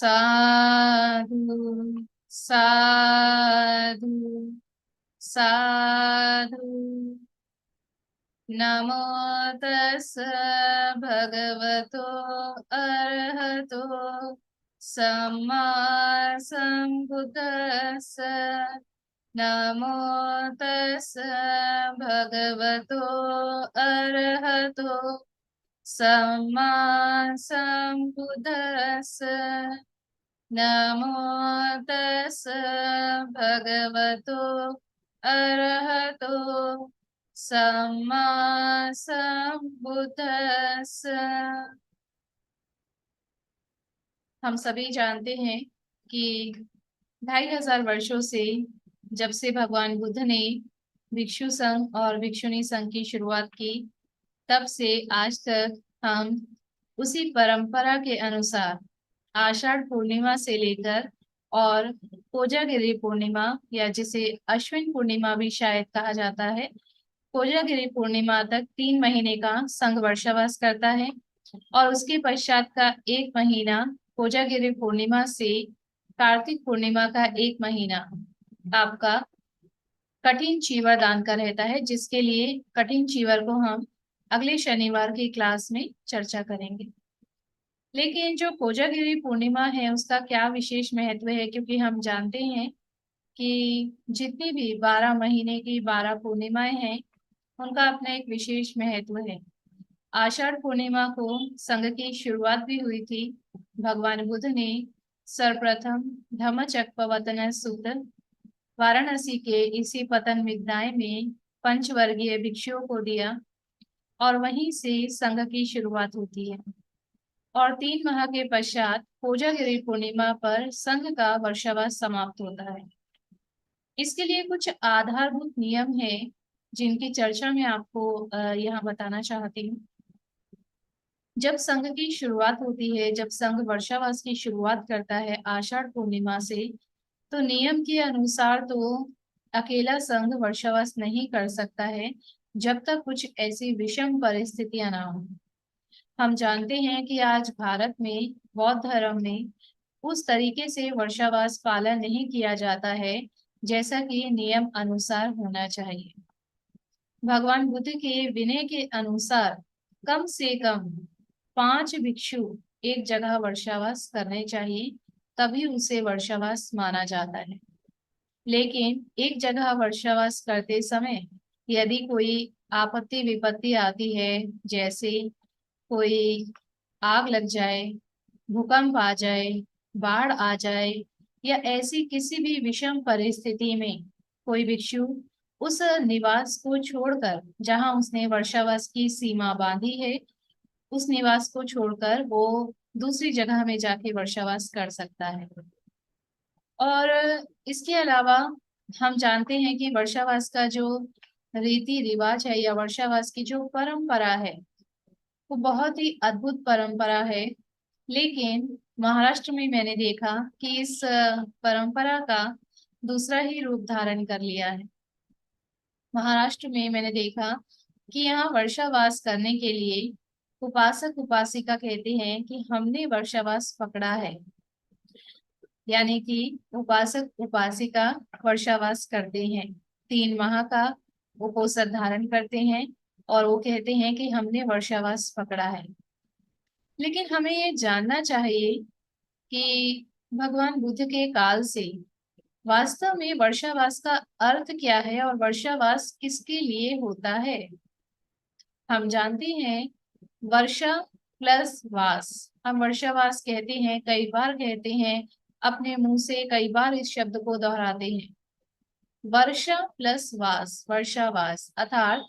साधु साधु साधु। नमो तस् भगवतो अरहतो सम्मा सम्बुद्दस्स। नमो तस् भगवतो अरहतो सम्मा सम्बुद्दस्स। नमो तस् भगवतो अरहतो सम्मा सम्बुद्दस्स। हम सभी जानते हैं कि 2500 वर्षों से जब से भगवान बुद्ध ने भिक्षु संघ और भिक्षुणी संघ की शुरुआत की, तब से आज तक हम उसी परंपरा के अनुसार आषाढ़ पूर्णिमा से लेकर और कोजागिरी पूर्णिमा या जिसे अश्विन पूर्णिमा भी शायद कहा जाता है, कोजागिरी पूर्णिमा तक 3 महीने का संघ वर्षावास करता है। और उसके पश्चात का 1 महीना कोजागिरी पूर्णिमा से कार्तिक पूर्णिमा का 1 महीना आपका कठिन चीवर दान का रहता है, जिसके लिए कठिन चीवर को हम अगले शनिवार की क्लास में चर्चा करेंगे। लेकिन जो कोजागिरी पूर्णिमा है उसका क्या विशेष महत्व है, क्योंकि हम जानते हैं कि जितनी भी 12 महीने की 12 पूर्णिमाएं हैं उनका अपना एक विशेष महत्व है। आषाढ़ पूर्णिमा को संघ की शुरुआत भी हुई थी। भगवान बुद्ध ने सर्वप्रथम धम्मचक्कपवतन सूत्र वाराणसी के इसी पतन विद्याय में पंचवर्गीय भिक्षुओं को दिया और वहीं से संघ की शुरुआत होती है। और 3 माह के पश्चात कोजागिरी पूर्णिमा पर संघ का वर्षावास समाप्त होता है। इसके लिए कुछ आधारभूत नियम है जिनकी चर्चा मैं आपको यहाँ बताना चाहती हूँ। जब संघ की शुरुआत होती है, जब संघ वर्षावास की शुरुआत करता है आषाढ़ पूर्णिमा से, तो नियम के अनुसार तो अकेला संघ वर्षावास नहीं कर सकता है जब तक कुछ ऐसी विषम परिस्थितियां ना हो। हम जानते हैं कि आज भारत में बौद्ध धर्म में उस तरीके से वर्षावास पालन नहीं किया जाता है जैसा कि नियम अनुसार होना चाहिए। भगवान बुद्ध के विनय के अनुसार कम से कम 5 भिक्षु एक जगह वर्षावास करने चाहिए, तभी उसे वर्षावास माना जाता है। लेकिन एक जगह वर्षावास करते समय यदि कोई आपत्ति विपत्ति आती है, जैसे कोई आग लग जाए, भूकंप आ जाए, बाढ़ आ जाए, या ऐसी किसी भी विषम परिस्थिति में कोई भिक्षु उस निवास को छोड़कर, जहां उसने वर्षावास की सीमा बांधी है, उस निवास को छोड़कर वो दूसरी जगह में जाके वर्षावास कर सकता है। और इसके अलावा हम जानते हैं कि वर्षावास का जो रीति रिवाज है या वर्षावास की जो परंपरा है वो बहुत ही अद्भुत परंपरा है। लेकिन महाराष्ट्र में मैंने देखा कि इस परंपरा का दूसरा ही रूप धारण कर लिया है। महाराष्ट्र में मैंने देखा कि यहाँ वर्षावास करने के लिए उपासक उपासिका कहते हैं कि हमने वर्षावास पकड़ा है, यानी कि उपासक उपासिका वर्षावास करते हैं, 3 माह का उपोषण धारण करते हैं और वो कहते हैं कि हमने वर्षावास पकड़ा है। लेकिन हमें ये जानना चाहिए कि भगवान बुद्ध के काल से वास्तव में वर्षावास का अर्थ क्या है और वर्षावास किसके लिए होता है। हम जानते हैं वर्षा प्लस वास, हम वर्षावास कहते हैं, कई बार कहते हैं, अपने मुंह से कई बार इस शब्द को दोहराते हैं। वर्षा प्लस वास, वर्षावास अर्थात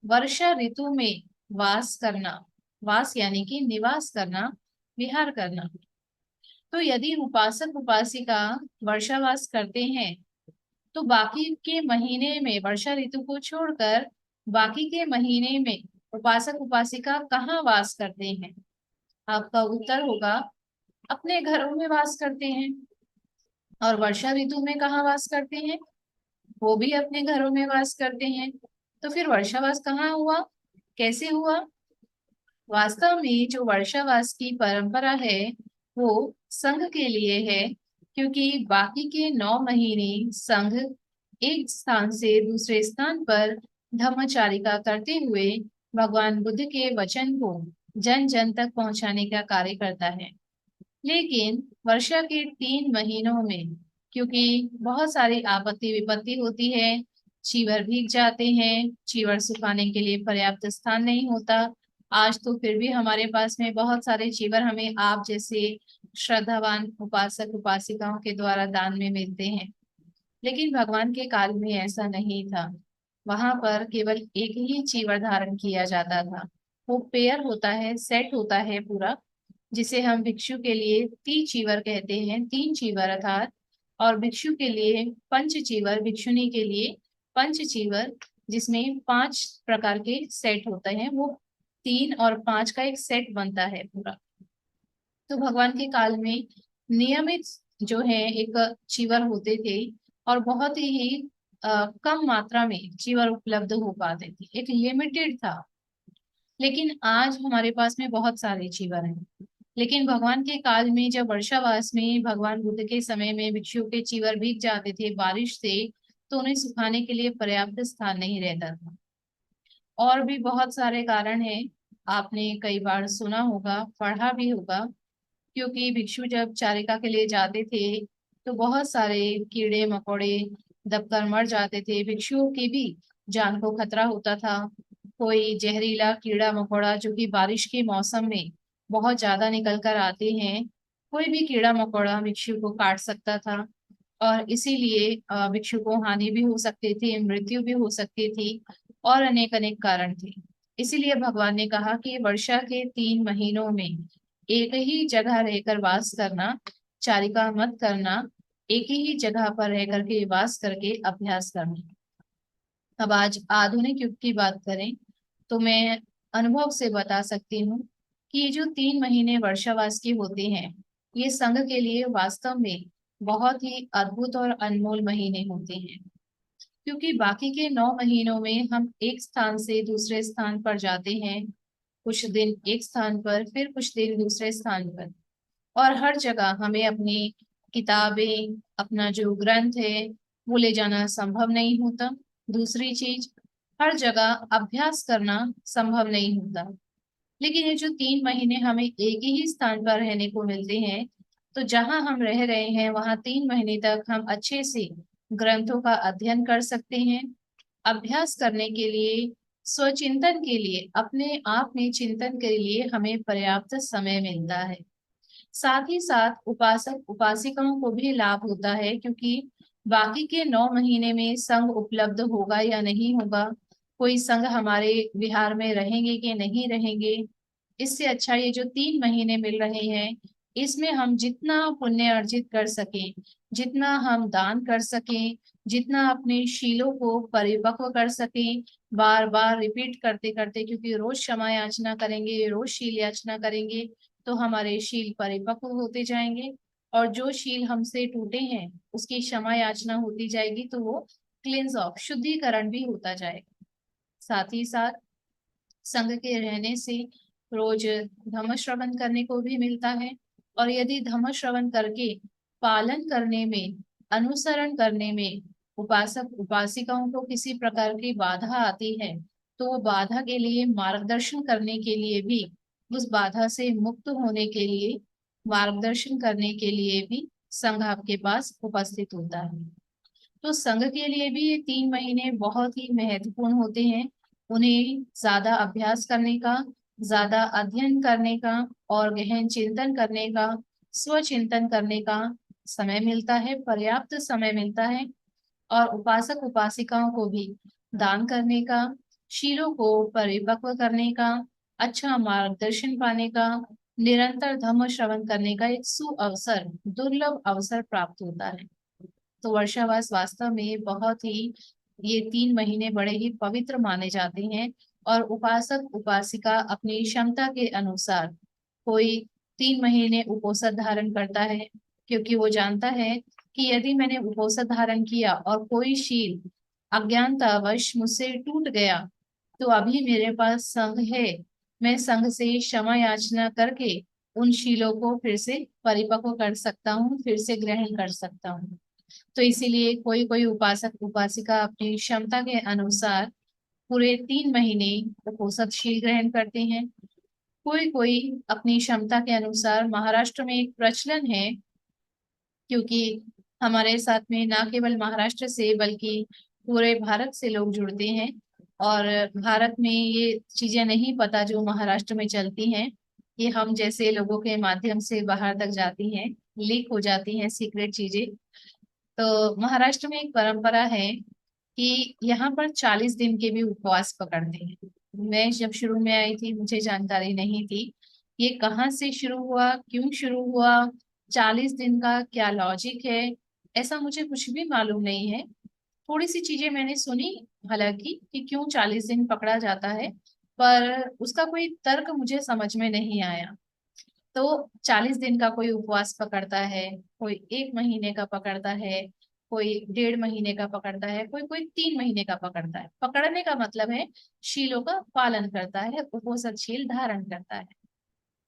वर्षा ऋतु में वास करना, वास यानी कि निवास करना, विहार करना। तो यदि उपासक उपासिका वर्षावास करते हैं तो बाकी के महीने में, वर्षा ऋतु को छोड़कर बाकी के महीने में उपासक उपासिका कहाँ वास करते हैं? आपका उत्तर होगा अपने घरों में वास करते हैं। और वर्षा ऋतु में कहाँ वास करते हैं? वो भी अपने घरों में वास करते हैं। तो फिर वर्षावास कहाँ हुआ, कैसे हुआ? वास्तव में जो वर्षावास की परंपरा है वो संघ के लिए है, क्योंकि बाकी के 9 महीने संघ एक स्थान से दूसरे स्थान पर धर्मचारिका करते हुए भगवान बुद्ध के वचन को जन जन तक पहुंचाने का कार्य करता है। लेकिन वर्षा के 3 महीनों में क्योंकि बहुत सारी आपत्ति विपत्ति होती है, चीवर भीग जाते हैं, चीवर सुखाने के लिए पर्याप्त स्थान नहीं होता। आज तो फिर भी हमारे पास में बहुत सारे चीवर हमें आप जैसे श्रद्धावान उपासक उपासिकाओं के द्वारा दान में मिलते हैं। लेकिन भगवान के काल में ऐसा नहीं था। वहां पर केवल एक ही चीवर धारण किया जाता था। वो पेयर होता है, सेट होता है पूरा, जिसे हम भिक्षु के लिए चीवर कहते हैं, 3 चीवर अर्थात। और भिक्षु के लिए पंच चीवर, भिक्षुनी के लिए पंच चीवर, जिसमें 5 प्रकार के सेट होते हैं। वो 3 और 5 का एक सेट बनता है पूरा। तो भगवान के काल में नियमित जो है एक चीवर होते थे, और बहुत ही कम मात्रा में चीवर उपलब्ध हो पाते थे, एक लिमिटेड था। लेकिन आज हमारे पास में बहुत सारे चीवर हैं। लेकिन भगवान के काल में जब वर्षावास में भगवान बुद्ध के समय में भिक्षुओं के चीवर भीग जाते थे बारिश से, तो उन्हें सुखाने के लिए पर्याप्त स्थान नहीं रहता था। और भी बहुत सारे कारण हैं। आपने कई बार सुना होगा, पढ़ा भी होगा। क्योंकि भिक्षु जब चारिका के लिए जाते थे तो बहुत सारे कीड़े मकोड़े दबकर मर जाते थे। भिक्षुओं की भी जान को खतरा होता था। कोई जहरीला कीड़ा मकोड़ा जो कि बारिश के मौसम में बहुत ज्यादा निकल कर आते हैं, कोई भी कीड़ा मकोड़ा भिक्षु को काट सकता था। और इसीलिए भिक्षु को हानि भी हो सकती थी, मृत्यु भी हो सकती थी, और अनेक अनेक कारण थे। इसीलिए भगवान ने कहा कि वर्षा के 3 महीनों में एक ही जगह रहकर वास करना, चारिका मत करना, एक ही जगह पर रह करके वास करके अभ्यास करना। अब आज आधुनिक युग की बात करें तो मैं अनुभव से बता सकती हूँ कि ये जो 3 महीने वर्षावास के होते हैं, ये संघ के लिए वास्तव में बहुत ही अद्भुत और अनमोल महीने होते हैं। क्योंकि बाकी के 9 महीनों में हम एक स्थान से दूसरे स्थान पर जाते हैं, कुछ दिन एक स्थान पर, फिर कुछ दिन दूसरे स्थान पर, और हर जगह हमें अपनी किताबें, अपना जो ग्रंथ है वो ले जाना संभव नहीं होता। दूसरी चीज, हर जगह अभ्यास करना संभव नहीं होता। लेकिन ये जो 3 महीने हमें एक ही स्थान पर रहने को मिलते हैं, तो जहां हम रह रहे हैं वहां 3 महीने तक हम अच्छे से ग्रंथों का अध्ययन कर सकते हैं। अभ्यास करने के लिए, स्वचिंतन के लिए, अपने आप में चिंतन के लिए हमें पर्याप्त समय मिलता है। साथ ही साथ उपासक उपासिकाओं को भी लाभ होता है, क्योंकि बाकी के 9 महीने में संघ उपलब्ध होगा या नहीं होगा, कोई संघ हमारे विहार में रहेंगे कि नहीं रहेंगे, इससे अच्छा ये जो 3 महीने मिल रहे हैं, इसमें हम जितना पुण्य अर्जित कर सकें, जितना हम दान कर सकें, जितना अपने शीलों को परिपक्व कर सकें, बार बार रिपीट करते करते, क्योंकि रोज क्षमा याचना करेंगे, रोज शील याचना करेंगे, तो हमारे शील परिपक्व होते जाएंगे। और जो शील हमसे टूटे हैं उसकी क्षमा याचना होती जाएगी, तो वो क्लिंस ऑफ, शुद्धिकरण भी होता जाएगा। साथ ही साथ संघ के रहने से रोज धर्म श्रवण करने को भी मिलता है। और यदि धर्म श्रवण करके पालन करने में, अनुसरण करने में उपासक उपासिकाओं को किसी प्रकार की बाधा आती है, तो वो बाधा के लिए मार्गदर्शन करने के लिए भी, उस बाधा से मुक्त होने के लिए मार्गदर्शन करने के लिए भी संघ आपके पास उपस्थित होता है। तो संघ के लिए भी ये 3 महीने बहुत ही महत्वपूर्ण होते हैं। उन्हें ज्यादा अभ्यास करने का, ज्यादा अध्ययन करने का, और गहन चिंतन करने का, स्वचिंतन करने का समय मिलता है, पर्याप्त समय मिलता है। और उपासक उपासिकाओं को भी दान करने का, शीलों को परिपक्व करने का, अच्छा मार्गदर्शन पाने का, निरंतर धर्म श्रवण करने का एक सुअवसर, दुर्लभ अवसर प्राप्त होता है। तो वर्षावास वास्तव में बहुत ही, ये 3 महीने बड़े ही पवित्र माने जाते हैं। और उपासक उपासिका अपनी क्षमता के अनुसार, कोई 3 महीने उपोषण धारण करता है, क्योंकि वो जानता है कि यदि मैंने उपोषण धारण किया और कोई शील अज्ञानतावश मुझसे टूट गया, तो अभी मेरे पास संघ है, मैं संघ से क्षमा याचना करके उन शीलों को फिर से परिपक्व कर सकता हूँ, फिर से ग्रहण कर सकता हूँ। तो इसीलिए कोई कोई उपासक उपासिका अपनी क्षमता के अनुसार पूरे 3 महीने उपोषद शील ग्रहण करते हैं। कोई कोई अपनी क्षमता के अनुसार, महाराष्ट्र में एक प्रचलन है, क्योंकि हमारे साथ में ना केवल महाराष्ट्र से बल्कि पूरे भारत से लोग जुड़ते हैं, और भारत में ये चीजें नहीं पता जो महाराष्ट्र में चलती हैं, ये हम जैसे लोगों के माध्यम से बाहर तक जाती हैं, लीक हो जाती हैं सीक्रेट चीजें। तो महाराष्ट्र में एक परंपरा है कि यहाँ पर 40 दिन के भी उपवास पकड़ते हैं। मैं जब शुरू में आई थी मुझे जानकारी नहीं थी ये कहाँ से शुरू हुआ, क्यों शुरू हुआ, 40 दिन का क्या लॉजिक है, ऐसा मुझे कुछ भी मालूम नहीं है। थोड़ी सी चीजें मैंने सुनी हालांकि कि क्यों 40 दिन पकड़ा जाता है, पर उसका कोई तर्क मुझे समझ में नहीं आया। तो 40 दिन का कोई उपवास पकड़ता है, कोई 1 महीने का पकड़ता है, कोई 1.5 महीने का पकड़ता है, कोई कोई 3 महीने का पकड़ता है। पकड़ने का मतलब है शीलों का पालन करता है, उपोषद शील धारण करता है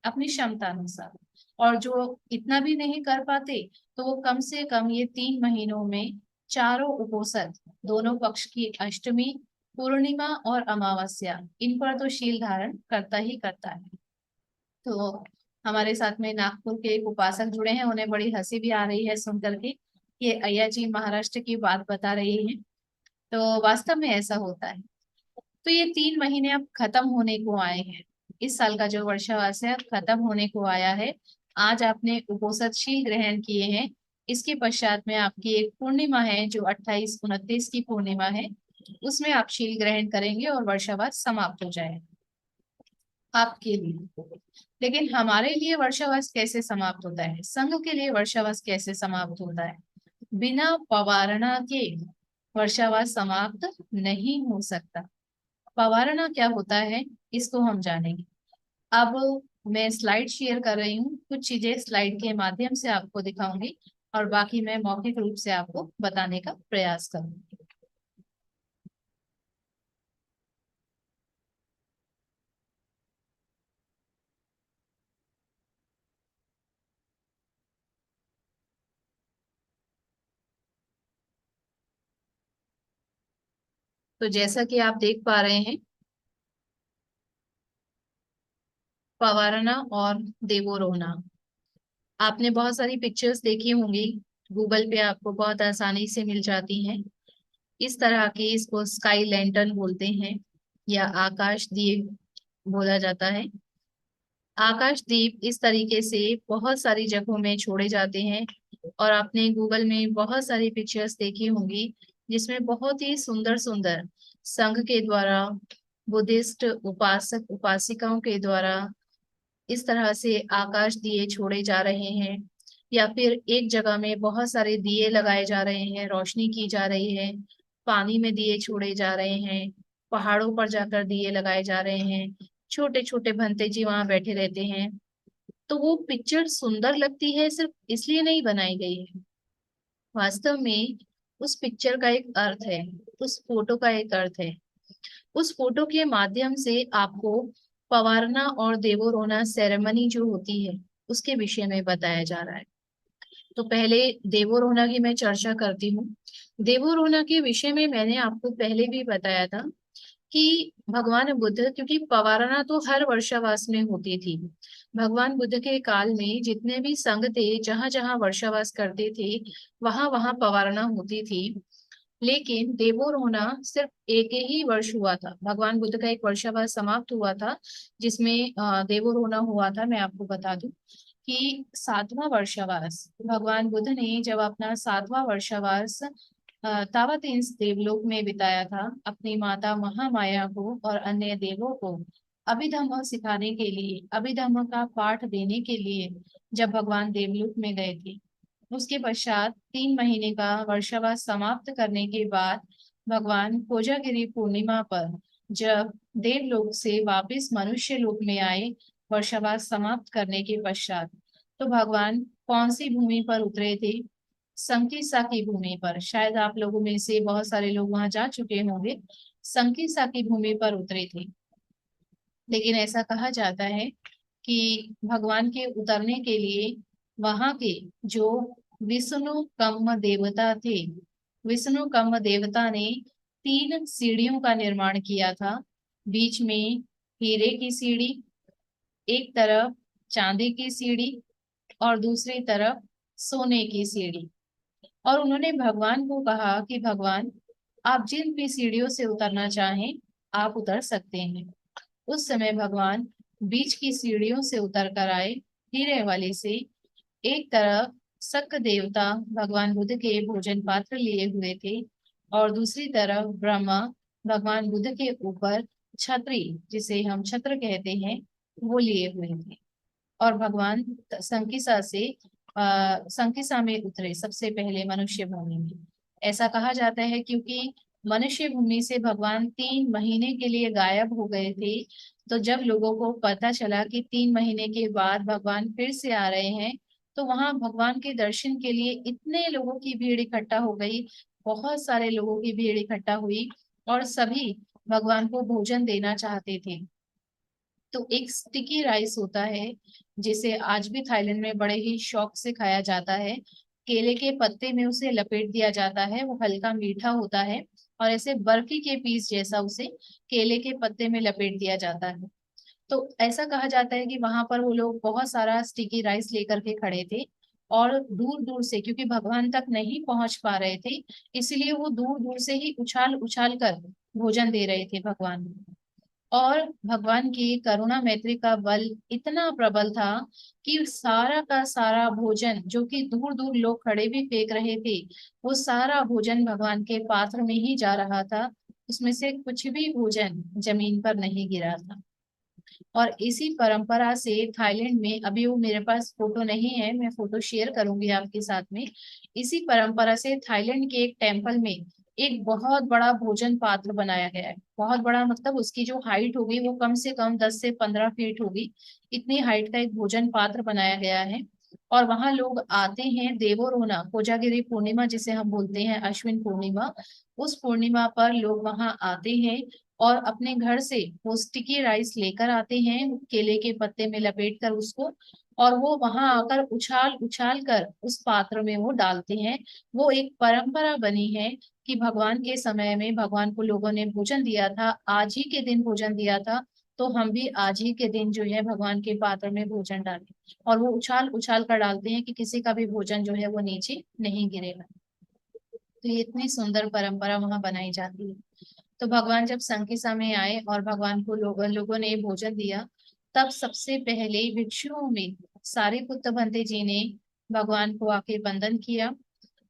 अपनी क्षमता अनुसार। और जो इतना भी नहीं कर पाते तो वो कम से कम ये 3 महीनों में चारों उपोषद, दोनों पक्ष की अष्टमी, पूर्णिमा और अमावस्या, इन पर तो शील धारण करता ही करता है। तो हमारे साथ में नागपुर के एक उपासक जुड़े हैं, उन्हें बड़ी हंसी भी आ रही है सुन करके, ये अय्या जी महाराष्ट्र की बात बता रही हैं। तो वास्तव में ऐसा होता है। तो ये 3 महीने अब खत्म होने को आए हैं। इस साल का जो वर्षावास है अब खत्म होने को आया है। आज आपने उपोषद शील ग्रहण किए हैं, इसके पश्चात में आपकी एक पूर्णिमा है जो 28-29 की पूर्णिमा है, उसमें आप शील ग्रहण करेंगे और वर्षावास समाप्त हो जाएगा आपके लिए। लेकिन हमारे लिए वर्षावास कैसे समाप्त होता है, संघ के लिए वर्षावास कैसे समाप्त होता है? बिना पवारणा के वर्षावास समाप्त नहीं हो सकता। पवारणा क्या होता है इसको हम जानेंगे। अब मैं स्लाइड शेयर कर रही हूँ, कुछ चीजें स्लाइड के माध्यम से आपको दिखाऊंगी और बाकी मैं मौखिक रूप से आपको बताने का प्रयास करूंगी। तो जैसा कि आप देख पा रहे हैं, पवारणा और देवोरोना, आपने बहुत सारी पिक्चर्स देखी होंगी, गूगल पे आपको बहुत आसानी से मिल जाती हैं। इस तरह के, इसको स्काई लैंटर्न बोलते हैं या आकाश दीप बोला जाता है। आकाश दीप इस तरीके से बहुत सारी जगहों में छोड़े जाते हैं, और आपने गूगल में बहुत सारी पिक्चर्स देखी होंगी जिसमें बहुत ही सुंदर सुंदर संघ के द्वारा, बुद्धिस्ट उपासक उपासिकाओं के द्वारा इस तरह से आकाश दिए छोड़े जा रहे हैं, या फिर एक जगह में बहुत सारे दिए लगाए जा रहे हैं, रोशनी की जा रही है, पानी में दिए छोड़े जा रहे हैं, पहाड़ों पर जाकर दिए लगाए जा रहे हैं, छोटे छोटे भंते जी वहां बैठे रहते हैं। तो वो पिक्चर सुंदर लगती है सिर्फ इसलिए नहीं बनाई गई है, वास्तव में उस पिक्चर का एक अर्थ है, उस फोटो का एक अर्थ है। उस फोटो के माध्यम से आपको पवारना और देवोरोना सेरेमनी जो होती है उसके विषय में बताया जा रहा है। तो पहले देवोरोना की मैं चर्चा करती हूँ। देवोरोना के विषय में मैंने आपको पहले भी बताया था कि भगवान बुद्ध, क्योंकि पवारना तो हर वर्षावास में होती थी, भगवान बुद्ध के काल में जितने भी संघ थे जहां जहां वर्षावास करते थे वहां वहां पवारना होती थी। लेकिन देवोरोना सिर्फ एक ही वर्ष हुआ था, भगवान बुद्ध का एक वर्षावास समाप्त हुआ था जिसमें देवोरोना हुआ था। मैं आपको बता दूं कि 7वां वर्षावास, भगवान बुद्ध ने जब अपना 7वां वर्षावास तावतींस देवलोक में बिताया था, अपनी माता महामाया को और अन्य देवों को अभिधम्म सिखाने के लिए, अभिधम्म का पाठ देने के लिए जब भगवान देवलोक में गए थे, उसके पश्चात 3 महीने का वर्षावास समाप्त करने के बाद भगवान कोजागिरी पूर्णिमा पर जब देवलोक से वापिस मनुष्य लोक में आए वर्षावास समाप्त करने के पश्चात, तो भगवान कौन सी भूमि पर उतरे थे? संकिसा की भूमि पर। शायद आप लोगों में से बहुत सारे लोग वहां जा चुके होंगे। संकिसा की भूमि पर उतरे थे। लेकिन ऐसा कहा जाता है कि भगवान के उतरने के लिए वहां के जो विष्णु कम्म देवता थे, विष्णु कम्म देवता ने 3 सीढ़ियों का निर्माण किया था। बीच में हीरे की सीढ़ी, एक तरफ चांदी की सीढ़ी और दूसरी तरफ सोने की सीढ़ी। और उन्होंने भगवान को कहा कि भगवान, आप जिन भी सीढ़ियों से उतरना चाहें आप उतर सकते हैं। उस समय भगवान बीच की सीढ़ियों से उतर कर आए, हीरे वाली से। एक तरफ शक देवता भगवान बुद्ध के भोजन पात्र लिए हुए थे और दूसरी तरफ ब्रह्मा भगवान बुद्ध के ऊपर छतरी, जिसे हम छत्र कहते हैं, वो लिए हुए थे। और भगवान संकिसा से संकिसा में उतरे सबसे पहले मनुष्य भूमि में। ऐसा कहा जाता है क्योंकि मनुष्य भूमि से भगवान 3 महीने के लिए गायब हो गए थे। तो जब लोगों को पता चला कि 3 महीने के बाद भगवान फिर से आ रहे हैं, तो वहां भगवान के दर्शन के लिए इतने लोगों की भीड़ इकट्ठा हो गई, बहुत सारे लोगों की भीड़ इकट्ठा हुई और सभी भगवान को भोजन देना चाहते थे। तो एक स्टिकी राइस होता है जिसे आज भी थाईलैंड में बड़े ही शौक से खाया जाता है। केले के पत्ते में उसे लपेट दिया जाता है, वो हल्का मीठा होता है और ऐसे बर्फी के पीस जैसा उसे केले के पत्ते में लपेट दिया जाता है। तो ऐसा कहा जाता है कि वहां पर वो लोग बहुत सारा स्टिकी राइस लेकर के खड़े थे और दूर दूर से, क्योंकि भगवान तक नहीं पहुंच पा रहे थे, इसलिए वो दूर दूर से ही उछाल उछाल कर भोजन दे रहे थे भगवान को। और भगवान की करुणा मैत्री का बल इतना प्रबल था कि सारा का सारा भोजन, जो कि दूर दूर लोग खड़े भी फेंक रहे थे, वो सारा भोजन भगवान के पात्र में ही जा रहा था। उसमें से कुछ भी भोजन जमीन पर नहीं गिरा था। और इसी परंपरा से थाईलैंड में, अभी वो मेरे पास फोटो नहीं है, मैं फोटो शेयर करूंगी आपके साथ में। इसी परंपरा से थाईलैंड के एक टेम्पल में एक बहुत बड़ा भोजन पात्र बनाया गया है। बहुत बड़ा मतलब उसकी जो हाइट होगी वो कम से कम 10 से 15 फीट होगी। इतनी हाइट का एक भोजन पात्र बनाया गया है। और वहां लोग आते हैं देवोरोना कोजागिरी पूर्णिमा, जिसे हम बोलते हैं अश्विन पूर्णिमा, उस पूर्णिमा पर लोग वहां आते हैं और अपने घर से वो स्टिकी राइस लेकर आते हैं, केले के पत्ते में लपेट कर उसको, और वो वहां आकर उछाल उछाल कर उस पात्र में वो डालते हैं। वो एक परंपरा बनी है कि भगवान के समय में भगवान को लोगों ने भोजन दिया था, आज ही के दिन भोजन दिया था, तो हम भी आज ही के दिन जो है भगवान के पात्र में भोजन डालें। और वो उछाल उछाल कर डालते हैं कि किसी का भी भोजन जो है वो नीचे नहीं गिरेगा। तो ये इतनी सुंदर परंपरा वहां बनाई जाती है। तो भगवान जब संकिसा में आए और भगवान को लोगों ने भोजन दिया, तब सबसे पहले भिक्षुओं में सारिपुत्र भंते जी ने भगवान को आके वंदन किया।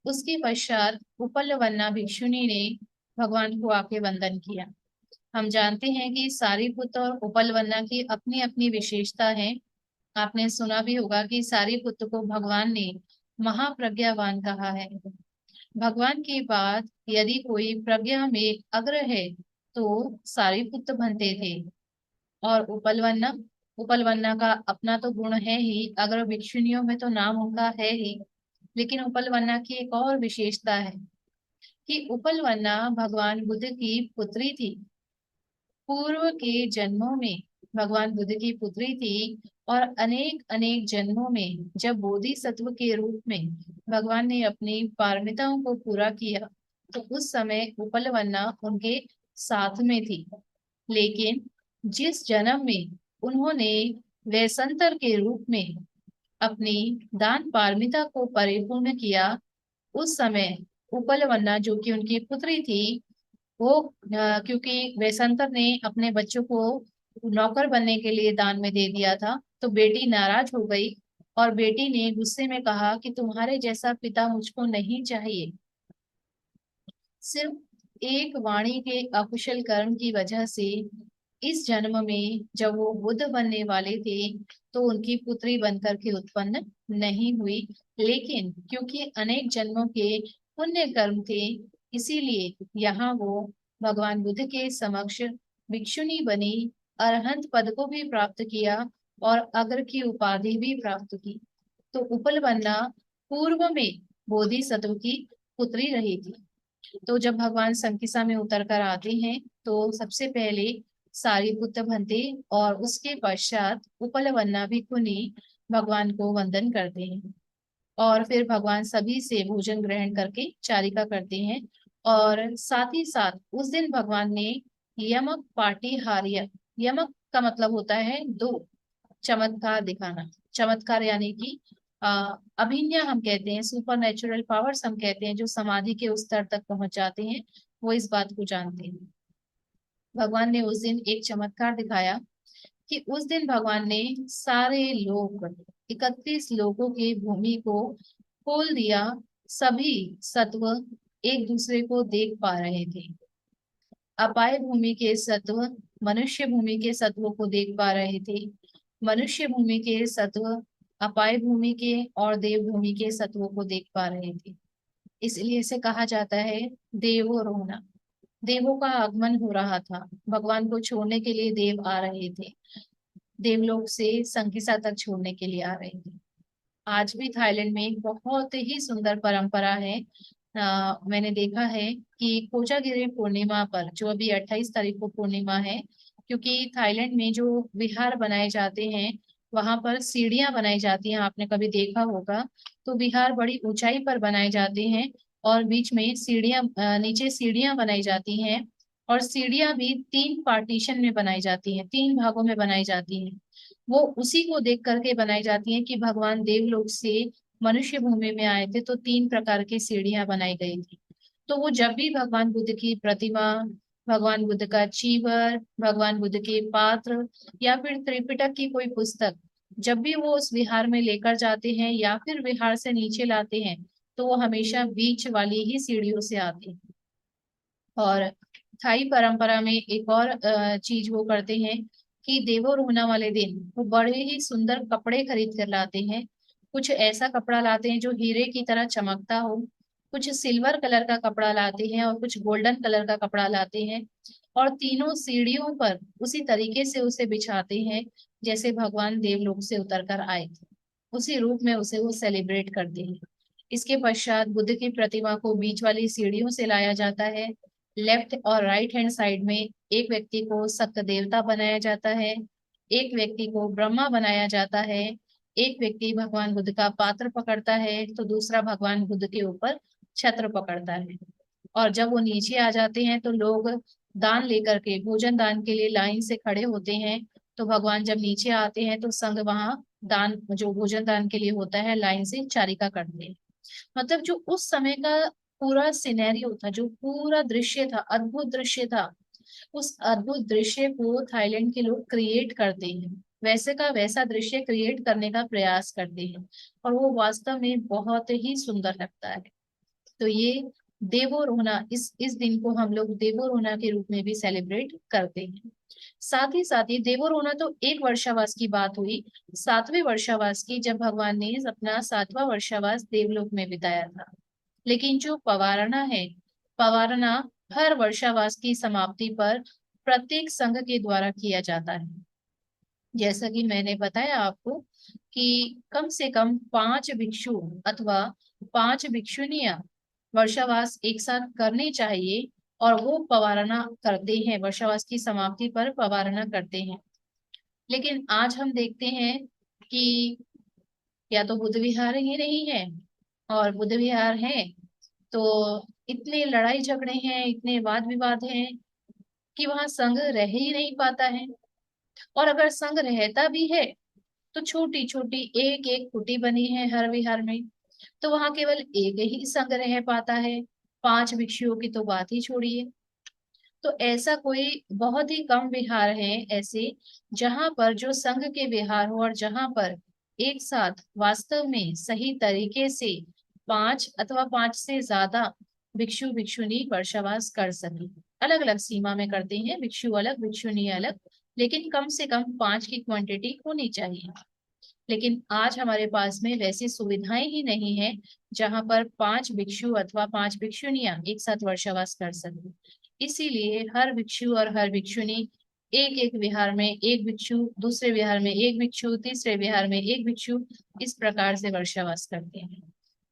उसके पश्चात उपलवन्ना भिक्षुनी ने भगवान को आके वंदन किया। हम जानते हैं कि सारिपुत्र और उपलवन्ना की अपनी अपनी विशेषता है। आपने सुना भी होगा कि सारिपुत्र को भगवान ने महाप्रज्ञावान कहा है। भगवान के बाद यदि कोई प्रज्ञा में अग्र है तो सारिपुत्र बनते थे। और उपलवन्ना, उपलवन्ना का अपना तो गुण है ही, अग्र भिक्षुनियों में तो नाम उनका है ही। लेकिन उपलवन्ना की एक और विशेषता है कि उपलवन्ना भगवान बुद्ध की पुत्री थी। पूर्व के जन्मों में भगवान बुद्ध की पुत्री थी और अनेक अनेक जन्मों में जब बोधिसत्व के रूप में भगवान ने अपनी पारमिताओं को पूरा किया, तो उस समय उपलवन्ना उनके साथ में थी। लेकिन जिस जन्म में उन्होंने वैसंतर के रूप में अपनी दान पारमिता को परिपूर्ण किया, उस समय उपलवन्ना जो कि उनकी पुत्री थी, वो क्योंकि वैसंतर ने अपने बच्चों को नौकर बनने के लिए दान में दे दिया था, तो बेटी नाराज हो गई और बेटी ने गुस्से में कहा कि तुम्हारे जैसा पिता मुझको नहीं चाहिए। सिर्फ एक वाणी के अकुशल कर्म की वजह से इस जन्म में जब वो बुद्ध बनने वाले थे तो उनकी पुत्री बनकर के उत्पन्न नहीं हुई। लेकिन क्योंकि अनेक जन्मों के पुण्य कर्म थे, इसीलिए यहाँ वो भगवान बुद्ध के समक्ष भिक्षुनी बनी, अरहंत पद को भी प्राप्त किया और अग्र की उपाधि भी प्राप्त की। तो उपलवन्ना पूर्व में बोधिसत्व की पुत्री रही थी। तो जब भगवान संकिसा में उतर कर आते हैं तो सबसे पहले सारिपुत्र भंते और उसके पश्चात उपलवन्ना भिक्खुनी भगवान को वंदन करते हैं। और फिर भगवान सभी से भोजन ग्रहण करके चारिका करते हैं। और साथ ही साथ उस दिन भगवान ने यमक पाटीहार्य, यमक का मतलब होता है दो, चमत्कार दिखाना। चमत्कार यानी कि अभिज्ञ हम कहते हैं, सुपर नेचुरल पावर्स हम कहते हैं, जो समाधि के उस स्तर तक पहुंच जाते हैं, वो इस बात को जानते हैं। भगवान ने उस दिन एक चमत्कार दिखाया कि उस दिन भगवान ने सारे लोग, 31 लोगों की भूमि को खोल दिया। सभी सत्व एक दूसरे को देख पा रहे थे। अपाय भूमि के सत्व मनुष्य भूमि के सत्वों को देख पा रहे थे। मनुष्य भूमि के सत्व अपाय भूमि के और देव भूमि के सत्वों को देख पा रहे थे। इसलिए इसे कहा जाता है देवो रोहना। देवों का आगमन हो रहा था, भगवान को छोड़ने के लिए देव आ रहे थे, देवलोक से संकिसा तक छोड़ने के लिए आ रहे थे। आज भी थाईलैंड में एक बहुत ही सुंदर परंपरा है। मैंने देखा है कि कोजागिरी पूर्णिमा पर, जो अभी 28 तारीख को पूर्णिमा है, क्योंकि थाईलैंड में जो विहार बनाए जाते हैं वहां पर सीढ़ियां बनाई जाती हैं, आपने कभी देखा होगा। तो विहार बड़ी ऊंचाई पर बनाए जाते हैं और बीच में सीढ़ियां, नीचे सीढ़ियां बनाई जाती हैं। और सीढ़ियां भी 3 पार्टीशन में बनाई जाती हैं, 3 भागों में बनाई जाती हैं। वो उसी को देख करके बनाई जाती हैं कि भगवान देवलोक से मनुष्य भूमि में आए थे तो 3 प्रकार की सीढ़ियां बनाई गई थी। तो वो जब भी भगवान बुद्ध की प्रतिमा, भगवान बुद्ध का चीवर, भगवान बुद्ध के पात्र या फिर त्रिपिटक की कोई पुस्तक, जब भी वो उस विहार में लेकर जाते हैं या फिर विहार से नीचे लाते हैं, तो वो हमेशा बीच वाली ही सीढ़ियों से आते हैं। और थाई परंपरा में एक और चीज वो करते हैं कि देवो रोहना वाले दिन वो बड़े ही सुंदर कपड़े खरीद कर लाते हैं। कुछ ऐसा कपड़ा लाते हैं जो हीरे की तरह चमकता हो, कुछ सिल्वर कलर का कपड़ा लाते हैं और कुछ गोल्डन कलर का कपड़ा लाते हैं। और तीनों सीढ़ियों पर उसी तरीके से उसे बिछाते हैं जैसे भगवान देवलोक से उतर कर आए थे, उसी रूप में उसे वो सेलिब्रेट करते हैं। इसके पश्चात बुद्ध की प्रतिमा को बीच वाली सीढ़ियों से लाया जाता है। लेफ्ट और राइट हैंड साइड में एक व्यक्ति को सप्त देवता बनाया जाता है, एक व्यक्ति को ब्रह्मा बनाया जाता है, एक व्यक्ति भगवान बुद्ध का पात्र पकड़ता है तो दूसरा भगवान बुद्ध के ऊपर छत्र पकड़ता है। और जब वो नीचे आ जाते हैं तो लोग दान लेकर के, भोजन दान के लिए लाइन से खड़े होते हैं। तो भगवान जब नीचे आते हैं तो संघ वहां दान, जो भोजन दान के लिए होता है, लाइन से चारिका करते हैं। मतलब जो उस समय का पूरा सिनेरियो था, जो पूरा दृश्य था, अद्भुत दृश्य था, उस अद्भुत दृश्य को थाईलैंड के लोग क्रिएट करते हैं, वैसे का वैसा दृश्य क्रिएट करने का प्रयास करते हैं। और वो वास्तव में बहुत ही सुंदर लगता है। तो ये देवो रोहना, इस दिन को हम लोग देवो रोहना के रूप में भी सेलिब्रेट करते हैं। साथ ही देवो रोहना तो एक वर्षावास की बात हुई। 7वें वर्षावास की, जब भगवान ने अपना 7वां वर्षावास देवलोक में बिताया था। लेकिन जो पवारना है, पवारना हर वर्षावास की समाप्ति पर प्रत्येक संघ के द्वारा किया जाता है। जैसा कि मैंने बताया आपको कि कम से कम 5 भिक्षु अथवा 5 भिक्षुनियां वर्षावास एक साथ करनी चाहिए। और वो पवारना करते हैं, वर्षावास की समाप्ति पर पवारना करते हैं। लेकिन आज हम देखते हैं कि या तो बुद्ध विहार ही नहीं है, और बुद्ध विहार है तो इतने लड़ाई झगड़े हैं, इतने वाद विवाद हैं कि वहां संघ रह ही नहीं पाता है। और अगर संघ रहता भी है तो छोटी छोटी एक एक कुटी बनी है हर विहार में, तो वहां केवल एक ही संघ रह पाता है। 5 भिक्षुओं की तो बात ही छोड़िए। तो ऐसा कोई बहुत ही कम विहार है ऐसे जहां पर जो संघ के विहार हो और जहां पर एक साथ वास्तव में सही तरीके से 5 अथवा 5 से ज्यादा भिक्षु भिक्षुनी वर्षावास कर सके। अलग अलग सीमा में करते हैं, भिक्षु अलग भिक्षुनी अलग, लेकिन कम से कम 5 की क्वांटिटी होनी चाहिए। लेकिन आज हमारे पास में वैसी सुविधाएं ही नहीं है जहां पर 5 भिक्षु अथवा 5 भिक्षुनियां एक साथ वर्षावास कर सके। इसीलिए हर भिक्षु और हर भिक्षुनी एक एक विहार में एक भिक्षु, दूसरे विहार में एक भिक्षु, तीसरे विहार में एक भिक्षु, इस प्रकार से वर्षावास करते हैं।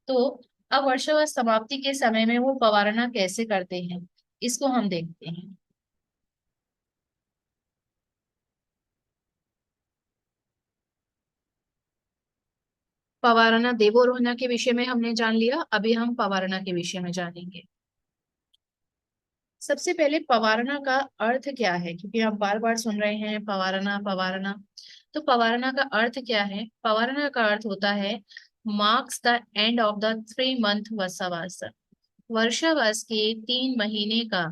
तो अब वर्षावास समाप्ति के समय में वो पवारना कैसे करते हैं, इसको हम देखते हैं। पवारना देवोरोहना के विषय में हमने जान लिया, अभी हम पवारना के विषय में जानेंगे। सबसे पहले पवारना का अर्थ क्या है, क्योंकि हम बार बार सुन रहे हैं पवारना पवारना। तो पवारना का अर्थ क्या है? पवारना का अर्थ होता है marks the end of the 3 month वर्षावास। वर्षावास के 3 महीने का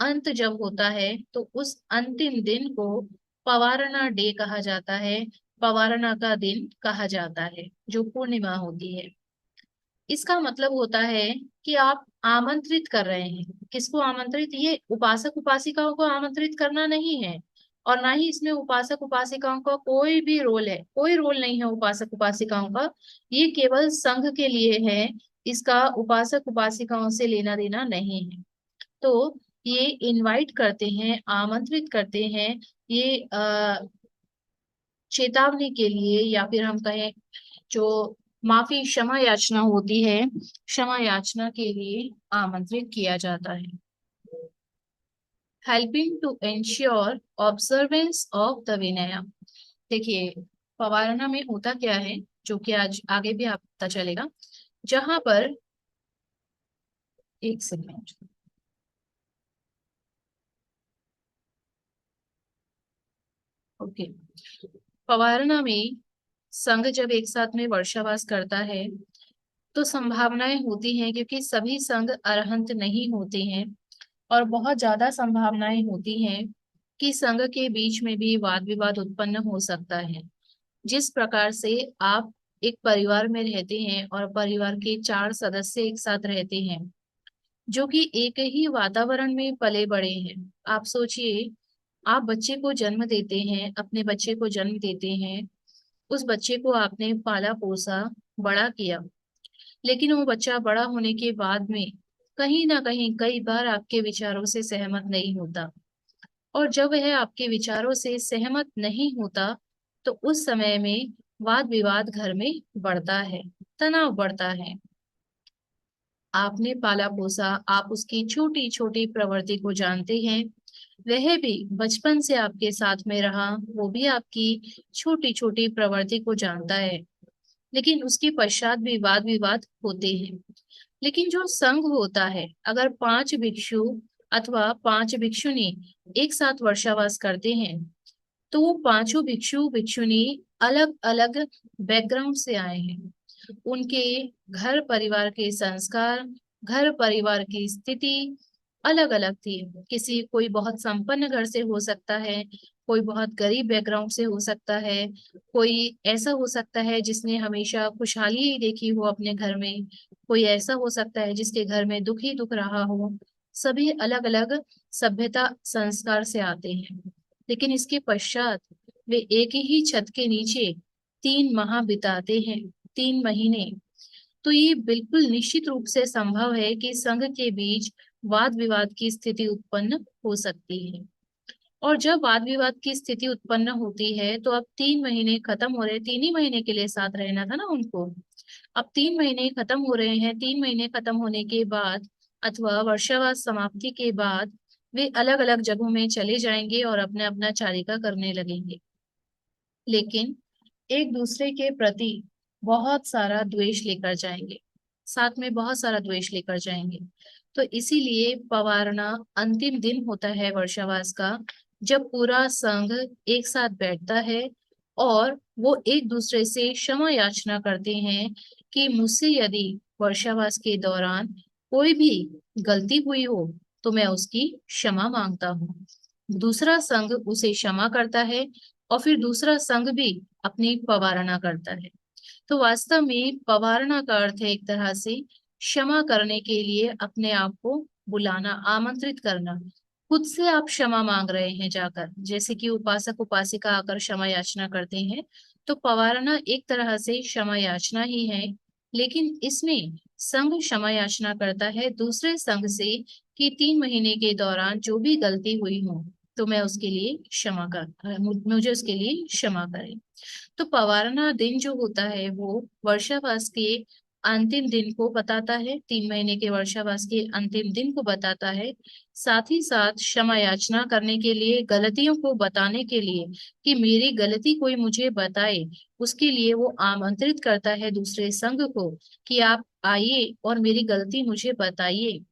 अंत जब होता है तो उस अंतिम दिन को पवारना डे कहा जाता है, पवारना का दिन कहा जाता है, जो पूर्णिमा होती है। इसका मतलब होता है कि आप आमंत्रित कर रहे हैं। किसको आमंत्रित? ये उपासक उपासिकाओं को आमंत्रित करना नहीं है, और ना ही इसमें उपासक उपासिकाओं का कोई भी रोल है, कोई रोल नहीं है उपासक उपासिकाओं का। ये केवल संघ के लिए है, इसका उपासक उपासिकाओं से लेना देना नहीं है। तो ये इनवाइट करते हैं, आमंत्रित करते हैं, ये चेतावनी के लिए, या फिर हम कहें जो माफी क्षमा याचना होती है, क्षमा याचना के लिए आमंत्रित किया जाता है। Helping to ensure observance of the Vinaya. देखिए, पवारना में होता क्या है, जो कि आज आगे भी आप पता चलेगा। जहां पर, एक सेकेंड, ओके, पवारना में संघ जब एक साथ में वर्षावास करता है तो संभावनाएं होती हैं, क्योंकि सभी संघ अरहंत नहीं होते हैं, और बहुत ज्यादा संभावनाएं होती हैं कि संघ के बीच में भी वाद विवाद उत्पन्न हो सकता है। जिस प्रकार से आप एक परिवार में रहते हैं और परिवार के 4 सदस्य एक साथ रहते हैं, जो कि एक ही वातावरण में पले बड़े हैं। आप सोचिए, आप बच्चे को जन्म देते हैं, अपने बच्चे को जन्म देते हैं, उस बच्चे को आपने पाला पोसा, बड़ा किया, लेकिन वो बच्चा बड़ा होने के बाद में कहीं ना कहीं कई बार आपके विचारों से सहमत नहीं होता। और जब वह आपके विचारों से सहमत नहीं होता तो उस समय में वाद विवाद घर में बढ़ता है, तनाव बढ़ता है। आपने पाला पोसा, आप उसकी छोटी छोटी प्रवृत्ति को जानते हैं, वह भी बचपन से आपके साथ में रहा, वो भी आपकी छोटी छोटी प्रवृत्ति को जानता है, लेकिन उसके पश्चात भी वाद विवाद होते हैं। लेकिन जो संघ होता है, अगर 5 भिक्षु अथवा 5 भिक्षुनी एक साथ वर्षावास करते हैं, तो वो पांचों भिक्षु भिक्षुनी अलग अलग बैकग्राउंड से आए हैं। उनके घर परिवार के संस्कार, घर परिवार की स्थिति अलग अलग थी। किसी, कोई बहुत संपन्न घर से हो सकता है, कोई बहुत गरीब बैकग्राउंड से हो सकता है, कोई ऐसा हो सकता है जिसने हमेशा खुशहाली ही देखी हो अपने घर में, कोई ऐसा हो सकता है जिसके घर में दुख ही दुख रहा हो। सभी अलग अलग सभ्यता संस्कार से आते हैं, लेकिन इसके पश्चात वे एक ही छत के नीचे 3 माह बिताते हैं, 3 महीने। तो ये बिल्कुल निश्चित रूप से संभव है कि संघ के बीच वाद विवाद की स्थिति उत्पन्न हो सकती है। और जब वाद विवाद की स्थिति उत्पन्न होती है तो अब 3 महीने खत्म हो रहे, 3 ही महीने के लिए साथ रहना था ना उनको। अब 3 महीने खत्म हो रहे हैं, 3 महीने खत्म होने के बाद अथवा वर्षावास समाप्ति के बाद वे अलग अलग जगहों में चले जाएंगे और अपना अपना चारिका करने लगेंगे, लेकिन एक दूसरे के प्रति बहुत सारा द्वेष लेकर जाएंगे, साथ में बहुत सारा द्वेष लेकर जाएंगे। तो इसीलिए पवारना अंतिम दिन होता है वर्षावास का, जब पूरा संघ एक साथ बैठता है और वो एक दूसरे से क्षमा याचना करते हैं कि मुझसे यदि वर्षावास के दौरान कोई भी गलती हुई हो तो मैं उसकी क्षमा मांगता हूँ। दूसरा संघ उसे क्षमा करता है और फिर दूसरा संघ भी अपनी पवारना करता है। तो वास्तव में पवारना का अर्थ है एक तरह से क्षमा करने के लिए अपने आप को बुलाना, आमंत्रित करना। खुद से आप क्षमा मांग रहे हैं जाकर, जैसे कि उपासक उपासिका आकर क्षमा याचना करते हैं। तो पवारना एक तरह से क्षमा याचना ही है, लेकिन इसमें संघ क्षमा याचना करता है दूसरे संघ से कि 3 महीने के दौरान जो भी गलती हुई हो तो मैं उसके लिए क्षमा कर, मुझे उसके लिए क्षमा करें। तो पवारना दिन जो होता है वो वर्षावास के अंतिम दिन को बताता है, 3 महीने के वर्षावास के अंतिम दिन को बताता है। साथ ही साथ क्षमा याचना करने के लिए, गलतियों को बताने के लिए कि मेरी गलती कोई मुझे बताए, उसके लिए वो आमंत्रित करता है दूसरे संघ को कि आप आइए और मेरी गलती मुझे बताइए।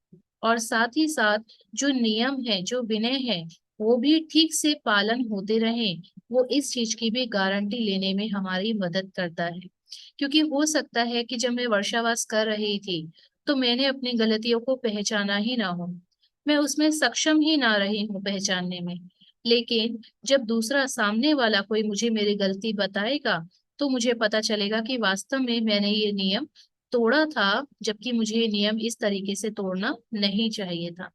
और साथ ही साथ जो नियम है, जो विनय है, वो भी ठीक से पालन होते रहे। वो इस चीज की भी गारंटी लेने में हमारी मदद करता है। क्योंकि हो सकता है कि जब मैं वर्षावास कर रही थी तो मैंने अपनी गलतियों को पहचाना ही ना हो, मैं उसमें सक्षम ही ना रही हूँ पहचानने में। लेकिन जब दूसरा सामने वाला कोई मुझे मेरी गलती बताएगा तो मुझे पता चलेगा कि वास्तव में मैंने ये नियम तोड़ा था, जबकि मुझे ये नियम इस तरीके से तोड़ना नहीं चाहिए था।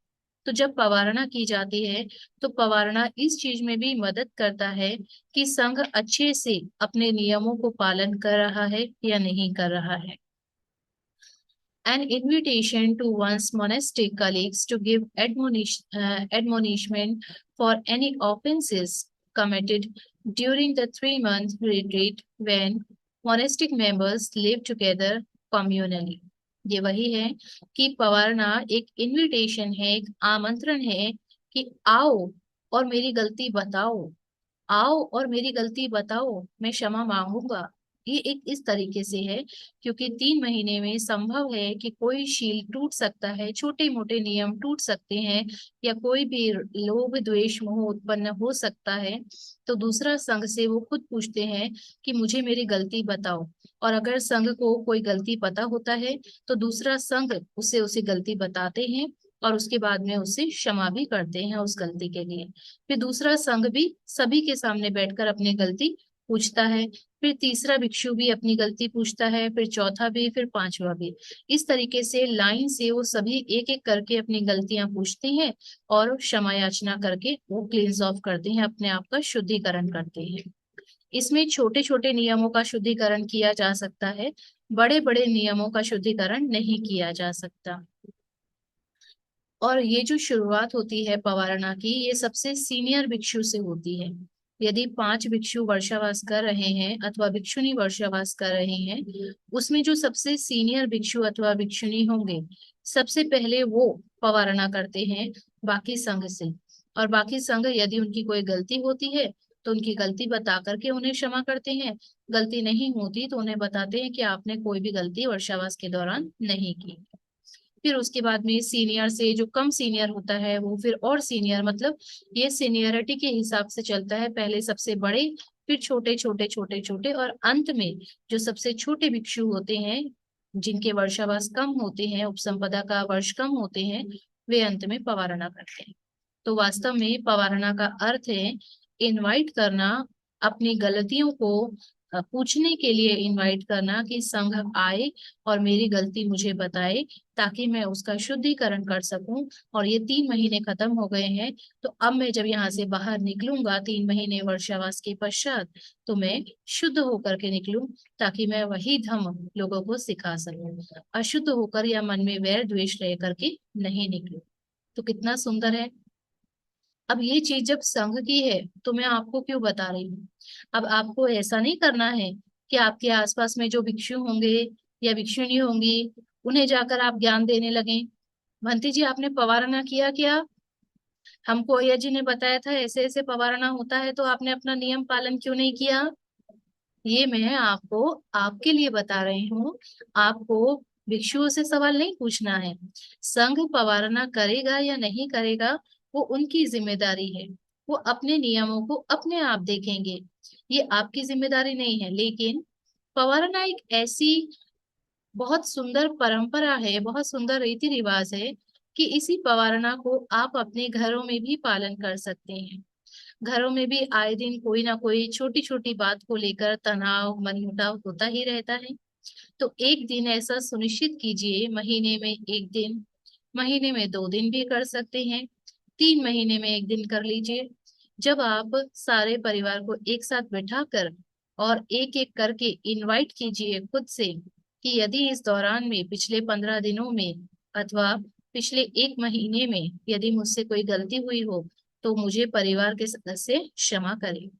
तो जब पवारणा की जाती है तो पवारणा इस चीज में भी मदद करता है कि संघ अच्छे से अपने नियमों को पालन कर रहा है या नहीं कर रहा है। An invitation to one's monastic colleagues to give admonishment for any offenses committed during the 3 month retreat when monastic members live together communally। ये वही है कि पवारना एक इनविटेशन है, एक आमंत्रण है कि आओ और मेरी गलती बताओ, आओ और मेरी गलती बताओ, मैं क्षमा मांगूंगा। ये एक इस तरीके से है क्योंकि 3 महीने में संभव है कि कोई शील टूट सकता है, छोटे मोटे नियम टूट सकते हैं, या कोई भी लोभ द्वेष मोह उत्पन्न हो सकता है। तो दूसरा संघ से वो खुद पूछते हैं कि मुझे मेरी गलती बताओ। और अगर संघ को कोई गलती पता होता है तो दूसरा संघ उसे गलती बताते हैं और उसके बाद में उससे क्षमा भी करते हैं उस गलती के लिए। फिर दूसरा संघ भी सभी के सामने बैठकर अपनी गलती पूछता है, फिर तीसरा भिक्षु भी अपनी गलती पूछता है, फिर चौथा भी, फिर पांचवा भी। इस तरीके से लाइन से वो सभी एक एक करके अपनी गलतियां पूछते हैं और क्षमा याचना करके वो क्लींस ऑफ करते हैं, अपने आप का शुद्धिकरण करते हैं। इसमें छोटे छोटे नियमों का शुद्धिकरण किया जा सकता है, बड़े बड़े नियमों का शुद्धिकरण नहीं किया जा सकता। और ये जो शुरुआत होती है पवारणा की, ये सबसे सीनियर भिक्षु से होती है। यदि 5 भिक्षु वर्षावास कर रहे हैं अथवा भिक्षुनी वर्षावास कर रहे हैं, उसमें जो सबसे सीनियर भिक्षु अथवा भिक्षुनी होंगे, सबसे पहले वो पवारणा करते हैं बाकी संघ से। और बाकी संघ यदि उनकी कोई गलती होती है तो उनकी गलती बता करके उन्हें क्षमा करते हैं, गलती नहीं होती तो उन्हें बताते हैं कि आपने कोई भी गलती वर्षावास के दौरान नहीं की। फिर उसके बाद में सीनियर से जो कम सीनियर होता है वो फिर और सीनियर, मतलब ये सीनियरिटी के हिसाब से चलता है, पहले सबसे बड़े, फिर छोटे छोटे छोटे छोटे, और अंत में जो सबसे छोटे भिक्षु होते हैं, जिनके वर्षावास कम होते हैं, उपसंपदा का वर्ष कम होते हैं, वे अंत में पवारणा करते हैं। तो वास्तव में पवारणा का अर्थ है इनवाइट करना, अपनी गलतियों को पूछने के लिए इनवाइट करना कि संघ आए और मेरी गलती मुझे बताए ताकि मैं उसका शुद्धिकरण कर सकूं। और ये 3 महीने खत्म हो गए हैं, तो अब मैं जब यहाँ से बाहर निकलूंगा 3 महीने वर्षावास के पश्चात, तो मैं शुद्ध होकर के निकलूं ताकि मैं वही धम्म लोगों को सिखा सकूं, अशुद्ध होकर या मन में वैर द्वेष रह करके नहीं निकलूं। तो कितना सुंदर है। अब ये चीज जब संघ की है तो मैं आपको क्यों बता रही हूँ। अब आपको ऐसा नहीं करना है कि आपके आसपास में जो भिक्षु होंगे या भिक्षुणी होंगी उन्हें जाकर आप ज्ञान देने लगे, भंती जी आपने पवारना किया क्या, हमको अय्या जी ने बताया था ऐसे ऐसे पवारना होता है, तो आपने अपना नियम पालन क्यों नहीं किया। ये मैं आपको आपके लिए बता रही हूँ। आपको भिक्षुओं से सवाल नहीं पूछना है। संघ पवारना करेगा या नहीं करेगा वो उनकी जिम्मेदारी है, वो अपने नियमों को अपने आप देखेंगे, ये आपकी जिम्मेदारी नहीं है। लेकिन पवारना एक ऐसी बहुत सुंदर परंपरा है, बहुत सुंदर रीति रिवाज है कि इसी पवारना को आप अपने घरों में भी पालन कर सकते हैं। घरों में भी आए दिन कोई ना कोई छोटी छोटी बात को लेकर तनाव मनमुटाव होता ही रहता है। तो एक दिन ऐसा सुनिश्चित कीजिए, महीने में एक दिन, महीने में 2 दिन भी कर सकते हैं, 3 महीने में एक दिन कर लीजिए। जब आप सारे परिवार को एक साथ बैठाकर और एक एक करके इनवाइट कीजिए खुद से कि यदि इस दौरान में पिछले 15 दिनों में अथवा पिछले 1 महीने में यदि मुझसे कोई गलती हुई हो तो मुझे परिवार के सदस्य क्षमा करें।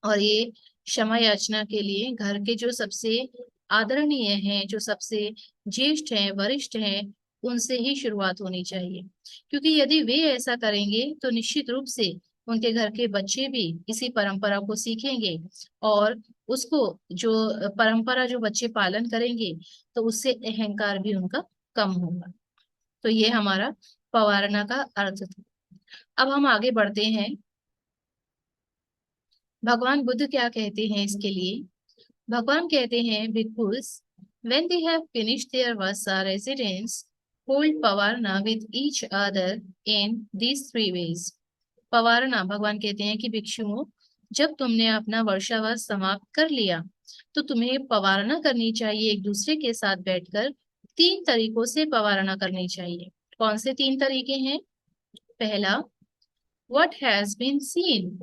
और ये क्षमा याचना के लिए घर के जो सबसे आदरणीय हैं, जो सबसे ज्येष्ठ हैं, वरिष्ठ हैं, उनसे ही शुरुआत होनी चाहिए। क्योंकि यदि वे ऐसा करेंगे तो निश्चित रूप से उनके घर के बच्चे भी इसी परंपरा को सीखेंगे, और उसको जो परंपरा जो बच्चे पालन करेंगे तो उससे अहंकार भी उनका कम होगा। तो ये हमारा पवारना का अर्थ था। अब हम आगे बढ़ते हैं। भगवान बुद्ध क्या कहते हैं इसके लिए। भगवान कहते हैं, भिक्खुस, when they have finished their vasa residence, hold pavarna with each other in these three ways. पवारना, भगवान कहते हैं कि भिक्षुओं, जब तुमने अपना वर्षावास समाप्त कर लिया तो तुम्हें पवारना करनी चाहिए एक दूसरे के साथ बैठकर। तीन तरीकों से पवारना करनी चाहिए। कौन से तीन तरीके हैं? पहला, व्हाट हैज बीन सीन,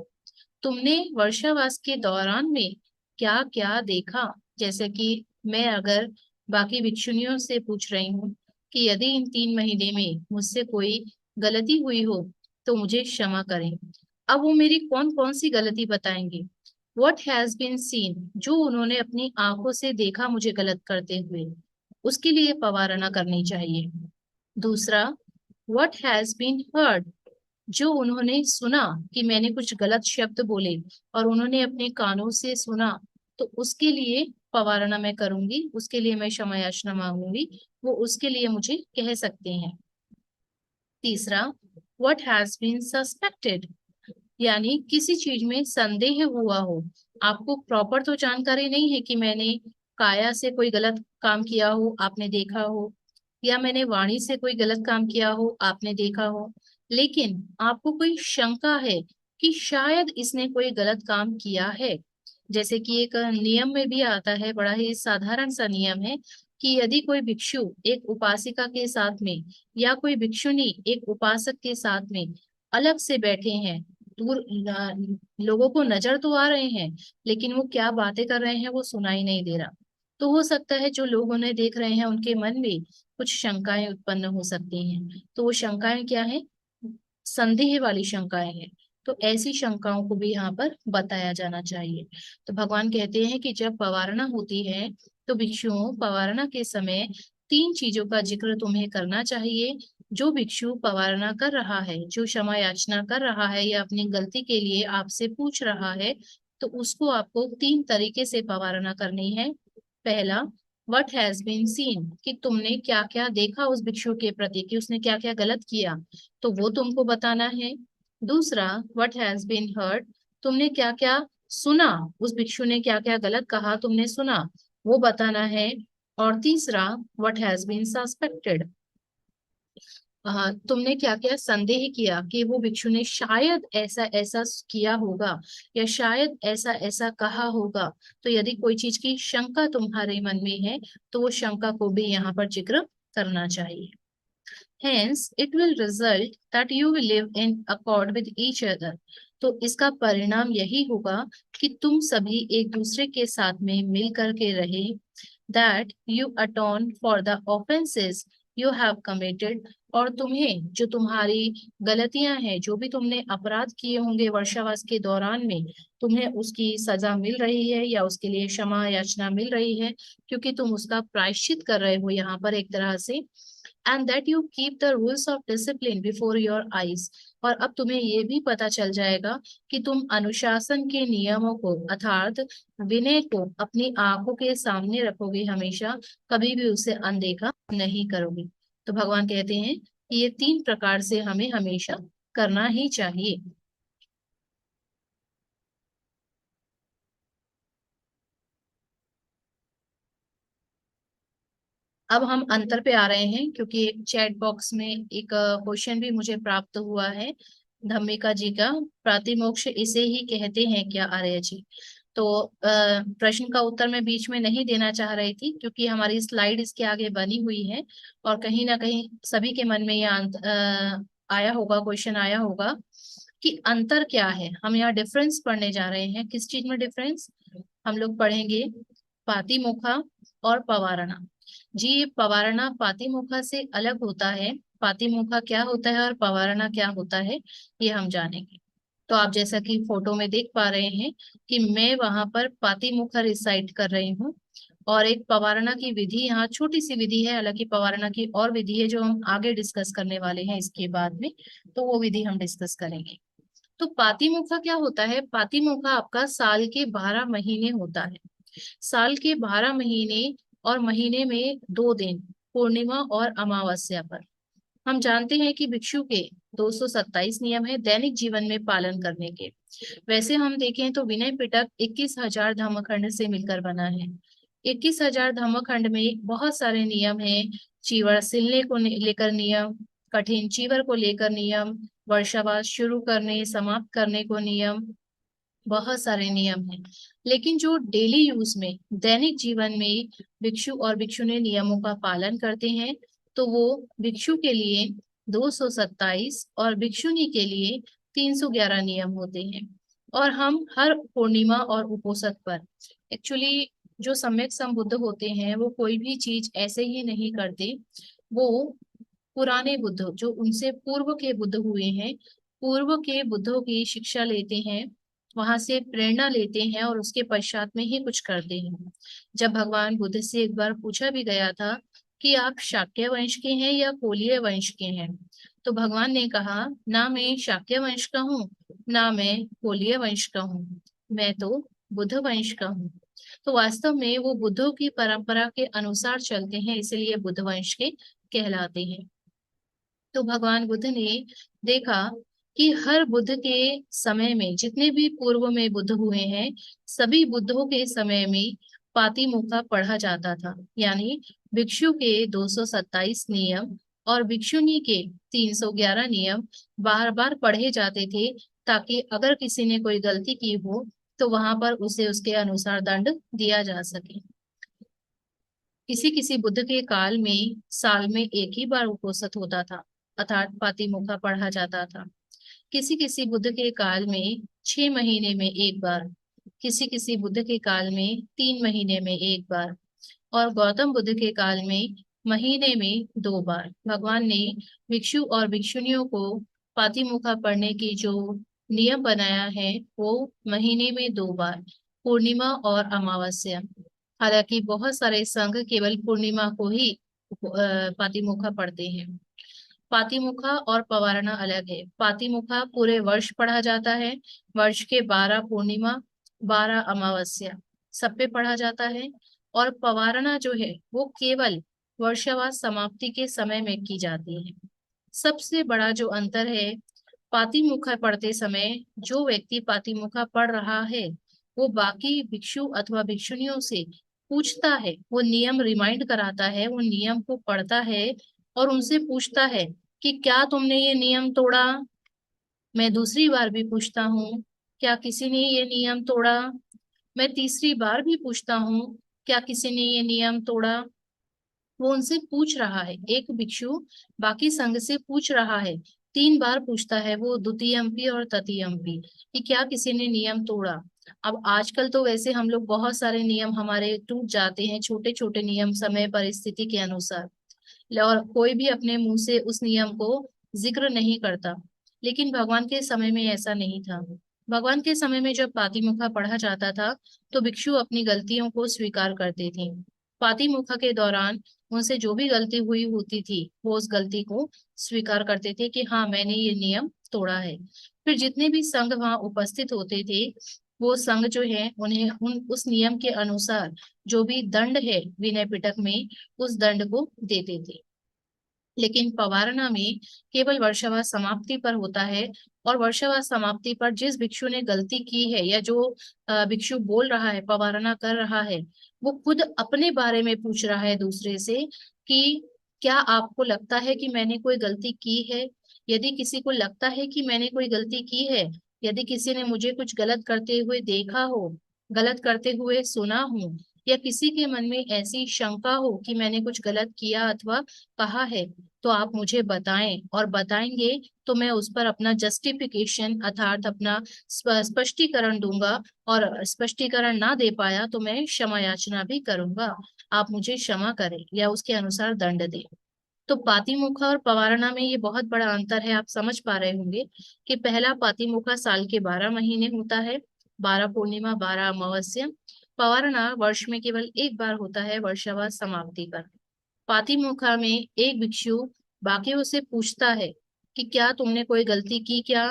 तुमने वर्षावास के दौरान में क्या क्या देखा। जैसे कि मैं अगर बाकी भिक्षुनियों से पूछ रही हूँ कि यदि इन 3 महीने में मुझसे कोई गलती हुई हो तो मुझे क्षमा करें, अब वो मेरी कौन कौन सी गलती बताएंगे। व्हाट हैज बीन सीन, जो उन्होंने अपनी आंखों से देखा मुझे गलत करते हुए, उसके लिए पवारना करनी चाहिए। दूसरा, व्हाट हैज बीन हर्ड, जो उन्होंने सुना कि मैंने कुछ गलत शब्द बोले और उन्होंने अपने कानों से सुना, तो उसके लिए पवारना मैं करूंगी, उसके लिए मैं क्षमा याचना मांगूंगी, वो उसके लिए मुझे कह सकते हैं। तीसरा, व्हाट हैज बीन सस्पेक्टेड, यानी किसी चीज में संदेह हुआ हो, आपको प्रॉपर तो जानकारी नहीं है कि मैंने काया से कोई गलत काम किया हो, आपने देखा हो, या मैंने वाणी से कोई गलत काम किया हो, आपने देखा हो, लेकिन आपको कोई शंका है कि शायद इसने कोई गलत काम किया है। जैसे कि एक नियम में भी आता है, बड़ा ही साधारण सा नियम है कि यदि कोई भिक्षु एक उपासिका के साथ में या कोई भिक्षुनी एक उपासक के साथ में अलग से बैठे हैं, दूर लोगों को नजर तो आ रहे हैं लेकिन वो क्या बातें कर रहे हैं वो सुनाई नहीं दे रहा, तो हो सकता है जो लोग उन्हें देख रहे हैं उनके मन में कुछ शंकाएं उत्पन्न हो सकती हैं। तो वो शंकाएं क्या है? संदेह वाली शंकाएं हैं। तो ऐसी शंकाओं को भी यहाँ पर बताया जाना चाहिए। तो भगवान कहते हैं कि जब पवारना होती है तो भिक्षुओं, पवारना के समय तीन चीजों का जिक्र तुम्हें करना चाहिए। जो भिक्षु पवारना कर रहा है, जो क्षमा याचना कर रहा है या अपनी गलती के लिए आपसे पूछ रहा है, तो उसको आपको तीन तरीके से पवारना करनी है। पहला, व्हाट हैज बीन सीन, कि तुमने क्या क्या देखा उस भिक्षु के प्रति, कि उसने क्या क्या गलत किया, तो वो तुमको बताना है। दूसरा, व्हाट हैज बीन हर्ड, तुमने क्या क्या सुना, उस भिक्षु ने क्या क्या गलत कहा तुमने सुना, वो बताना है। और तीसरा, व्हाट हैज बीन सस्पेक्टेड, तुमने क्या क्या संदेह किया कि वो भिक्षु ने शायद ऐसा ऐसा किया होगा या शायद ऐसा ऐसा कहा होगा। तो यदि कोई चीज की शंका तुम्हारे मन में है तो वो शंका को भी यहाँ पर जिक्र करना चाहिए। Hence, it will result that you will live in accord with each other. तो इसका परिणाम यही होगा कि तुम सभी एक दूसरे के साथ में मिल करके रहे। That you atone for the offenses you have committed, और तुम्हें जो तुम्हारी गलतियां हैं, जो भी तुमने अपराध किए होंगे वर्षावास के दौरान में, तुम्हें उसकी सजा मिल रही है या उसके लिए क्षमा याचना मिल रही है, क्योंकि तुम उसका प्रायश्चित कर रहे हो यहाँ पर एक तरह से। And that you keep the rules of discipline before your eyes, और अब तुम्हें ये भी पता चल जाएगा कि तुम अनुशासन के नियमों को अर्थात विनय को अपनी आंखों के सामने रखोगे, हमेशा कभी भी उसे अनदेखा नहीं करोगे। तो भगवान कहते हैं कि ये तीन प्रकार से हमें हमेशा करना ही चाहिए। अब हम अंतर पे आ रहे हैं, क्योंकि एक चैट बॉक्स में एक क्वेश्चन भी मुझे प्राप्त हुआ है धम्मिका जी का, प्रातिमोक्ष इसे ही कहते हैं क्या, आर्य जी। तो प्रश्न का उत्तर मैं बीच में नहीं देना चाह रही थी क्योंकि हमारी स्लाइड इसके आगे बनी हुई है और कहीं ना कहीं सभी के मन में यह आया होगा, क्वेश्चन आया होगा कि अंतर क्या है। हम यहाँ डिफरेंस पढ़ने जा रहे हैं। किस चीज में डिफरेंस? हम लोग पढ़ेंगे पातिमुखा और पवारणा। जी, ये पवारणा पातिमुखा से अलग होता है। पातिमुखा क्या होता है और पवारणा क्या होता है, ये हम जानेंगे। तो आप जैसा कि फोटो में देख पा रहे हैं कि मैं वहां पर पातिमुखा रिसाइट कर रही हूँ और एक पवारना की विधि, यहाँ छोटी सी विधि है, हालांकि पवारना की और विधि है जो हम आगे डिस्कस करने वाले हैं इसके बाद में, तो वो विधि हम डिस्कस करेंगे। तो पातिमुखा क्या होता है? पातिमुखा आपका साल के 12 महीने होता है। साल के 12 महीने और महीने में 2 दिन, पूर्णिमा और अमावस्या पर। हम जानते हैं कि भिक्षु के 227 नियम है दैनिक जीवन में पालन करने के। वैसे हम देखें तो विनय पिटक 21,000 धर्मखंड से मिलकर बना है। 21,000 धर्मखंड में बहुत सारे नियम हैं। चीवर सिलने को लेकर नियम, कठिन चीवर को लेकर नियम, वर्षावास शुरू करने समाप्त करने को नियम, बहुत सारे नियम हैं। लेकिन जो डेली यूज में, दैनिक जीवन में भिक्षु और भिक्षुणी नियमों का पालन करते हैं, तो वो भिक्षु के लिए 227 और भिक्षुणी के लिए 311 नियम होते हैं। और हम हर पूर्णिमा और उपोषद पर, एक्चुअली जो सम्यक संबुद्ध होते हैं वो कोई भी चीज ऐसे ही नहीं करते। वो पुराने बुद्ध, जो उनसे पूर्व के बुद्ध हुए हैं, पूर्व के बुद्धों की शिक्षा लेते हैं, वहां से प्रेरणा लेते हैं और उसके पश्चात में ही कुछ करते हैं। जब भगवान बुद्ध से एक बार पूछा भी गया था कि आप शाक्य वंश के हैं या कोलीय वंश के हैं, तो भगवान ने कहा, ना मैं शाक्य वंश का हूँ, ना मैं कोलीय वंश का हूँ, मैं तो बुद्ध वंश का हूँ। तो वास्तव में वो बुद्धों की परंपरा के अनुसार चलते हैं, इसलिए बुद्ध वंश के कहलाते हैं। तो भगवान बुद्ध ने देखा कि हर बुद्ध के समय में, जितने भी पूर्व में बुद्ध हुए हैं, सभी बुद्धों के समय में पातिमुखा पढ़ा जाता था। यानी भिक्षु के 227 नियम और भिक्षुनी के 311 नियम बार बार पढ़े जाते थे, ताकि अगर किसी ने कोई गलती की हो तो वहां पर उसे उसके अनुसार दंड दिया जा सके। किसी किसी बुद्ध के काल में साल में एक ही बार उपोषित होता था, अर्थात पातिमुखा पढ़ा जाता था। किसी किसी बुद्ध के काल में 6 महीने में एक बार, किसी किसी बुद्ध के काल में 3 महीने में एक बार, और गौतम बुद्ध के काल में महीने में 2 बार भगवान ने भिक्षु और भिक्षुणियों को पातिमुखा पढ़ने की जो नियम बनाया है, वो महीने में 2 बार, पूर्णिमा और अमावस्या। हालांकि बहुत सारे संघ केवल पूर्णिमा को ही पातिमुखा पढ़ते हैं। पातिमुखा और पवारना अलग है। पातिमुखा पूरे वर्ष पढ़ा जाता है, वर्ष के 12 पूर्णिमा 12 अमावस्या सब पे पढ़ा जाता है। और पवारना जो है वो केवल वर्षावास समाप्ति के समय में की जाती है। सबसे बड़ा जो अंतर है, पातिमुखा पढ़ते समय जो व्यक्ति पातिमुखा पढ़ रहा है, वो बाकी भिक्षु अथवा भिक्षुणियों से पूछता है, वो नियम रिमाइंड कराता है, वो नियम को पढ़ता है और उनसे पूछता है कि क्या तुमने ये नियम तोड़ा। मैं दूसरी बार भी पूछता हूँ, क्या किसी ने ये नियम तोड़ा। मैं तीसरी बार भी पूछता हूँ, क्या किसी ने ये नियम तोड़ा। वो उनसे पूछ रहा है, एक भिक्षु बाकी संघ से पूछ रहा है, 3 बार पूछता है वो, द्वितीयम्पी और तृतीयम्पी, कि क्या किसी ने नियम तोड़ा। अब आजकल तो वैसे हम लोग बहुत सारे नियम हमारे टूट जाते हैं, छोटे छोटे नियम, समय परिस्थिति के अनुसार, और कोई भी अपने मुंह से उस नियम को जिक्र नहीं करता। लेकिन भगवान के समय में ऐसा नहीं था। भगवान के समय में जब पातिमुखा पढ़ा जाता था तो भिक्षु अपनी गलतियों को स्वीकार करते थे। पातिमुखा के दौरान उनसे जो भी गलती हुई होती थी, वो उस गलती को स्वीकार करते थे कि हाँ, मैंने ये नियम तोड़ा है। फिर जितने भी संघ वहां उपस्थित होते थे, वो संघ जो है उन्हें उस नियम के अनुसार जो भी दंड है विनय पिटक में, उस दंड को देते थे। लेकिन पवारना में केवल वर्षावास समाप्ति पर होता है, और वर्षावास समाप्ति पर जिस भिक्षु ने गलती की है, या जो भिक्षु बोल रहा है, पवारना कर रहा है, वो खुद अपने बारे में पूछ रहा है दूसरे से कि क्या आपको लगता है कि मैंने कोई गलती की है। यदि किसी को लगता है कि मैंने कोई गलती की है, यदि किसी ने मुझे कुछ गलत करते हुए देखा हो, गलत करते हुए सुना हो, या किसी के मन में ऐसी शंका हो कि मैंने कुछ गलत किया अथवा कहा है, तो आप मुझे बताएं, और बताएंगे तो मैं उस पर अपना जस्टिफिकेशन अर्थात अपना स्पष्टीकरण दूंगा, और स्पष्टीकरण ना दे पाया तो मैं क्षमा याचना भी करूंगा। आप मुझे क्षमा करें या उसके अनुसार दंड दें। तो पातिमुखा और पवारना में ये बहुत बड़ा अंतर है। आप समझ पा रहे होंगे कि पहला पातिमुखा साल के 12 महीने होता है, 12 पूर्णिमा 12 अमावस्या, पवारना वर्ष में केवल एक बार होता है, वर्षावास समाप्ति पर। पातिमुखा में एक भिक्षु बाकियों से पूछता है कि क्या तुमने कोई गलती की क्या?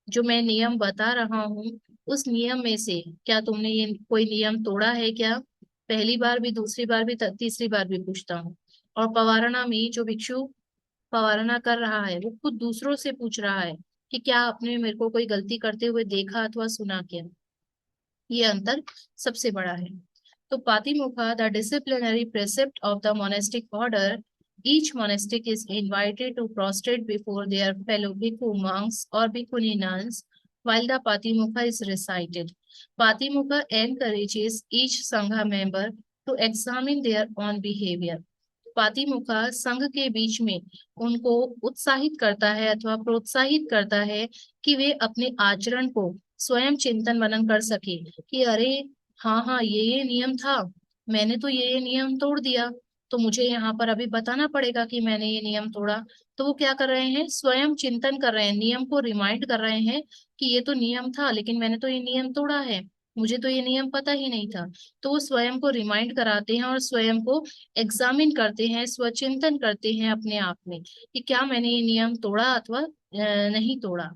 जो मैं नियम बता रहा हूँ उस नियम में से क्या तुमने ये कोई नियम तोड़ा है क्या? पहली बार भी, दूसरी बार भी, तीसरी बार भी पूछता हूँ। और पवारना में जो भिक्षु पवारना कर रहा है वो खुद दूसरों से पूछ रहा है कि क्या आपने मेरे को कोई गलती करते हुए देखा अथवा सुना क्या? ये अंतर सबसे बड़ा है। तो Patimokkha, the disciplinary precept of the monastic order, each monastic is invited to prostrate before their fellow bhikkhu monks or bhikkhuni nuns while the Patimukha is recited. Patimukha encourages each sangha member to examine their own behavior. पातिमुखा संघ के बीच में उनको उत्साहित करता है अथवा प्रोत्साहित करता है कि वे अपने आचरण को स्वयं चिंतन मनन कर सके कि अरे हाँ हाँ, ये नियम था, मैंने तो ये नियम तोड़ दिया, तो मुझे यहाँ पर अभी बताना पड़ेगा कि मैंने ये नियम तोड़ा। तो वो क्या कर रहे हैं, स्वयं चिंतन कर रहे हैं, नियम को रिमाइंड कर रहे हैं कि ये तो नियम था लेकिन मैंने तो ये नियम तोड़ा है, मुझे तो ये नियम पता ही नहीं था। तो वो स्वयं को रिमाइंड कराते हैं और स्वयं को एग्जामिन करते हैं, स्वचिंतन करते हैं अपने आप में कि क्या मैंने ये नियम तोड़ा अथवा नहीं तोड़ा।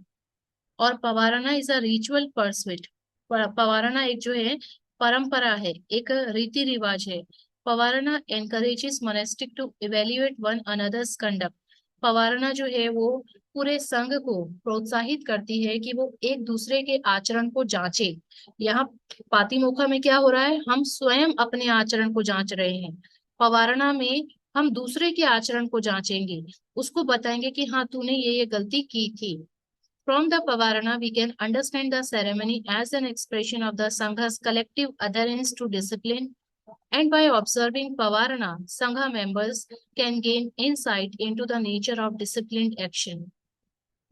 और पवारना इज अ रिचुअल परस्विट। पवारना एक जो है परंपरा है, एक रीति रिवाज है। Pavarana encourages monastic to evaluate one another's conduct. Pavarana जो है वो पूरे संघ को प्रोत्साहित करती है कि वो एक दूसरे के आचरण को जांचे। यहाँ पातिमुखा में क्या हो रहा है, हम स्वयं अपने आचरण को जांच रहे हैं। पवारना में हम दूसरे के आचरण को जांचेंगे, उसको बताएंगे कि हाँ तूने ये गलती की थी। From the Pavarana, we can understand the ceremony as an expression of the Sangha's collective adherence to discipline, and by observing Pavarana, Sangha members can gain insight into the nature of disciplined action.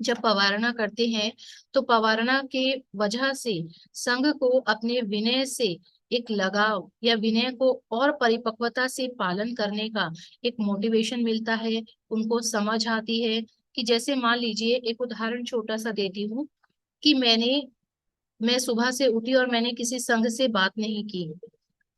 जब पवारना करते हैं तो पवारना के वजह से संघ को अपने विनय से एक लगाव या विनय को और परिपक्वता से पालन करने का एक मोटिवेशन मिलता है, उनको समझ आती है कि जैसे मान लीजिए, एक उदाहरण छोटा सा देती हूँ कि मैं सुबह से उठी और मैंने किसी संघ से बात नहीं की।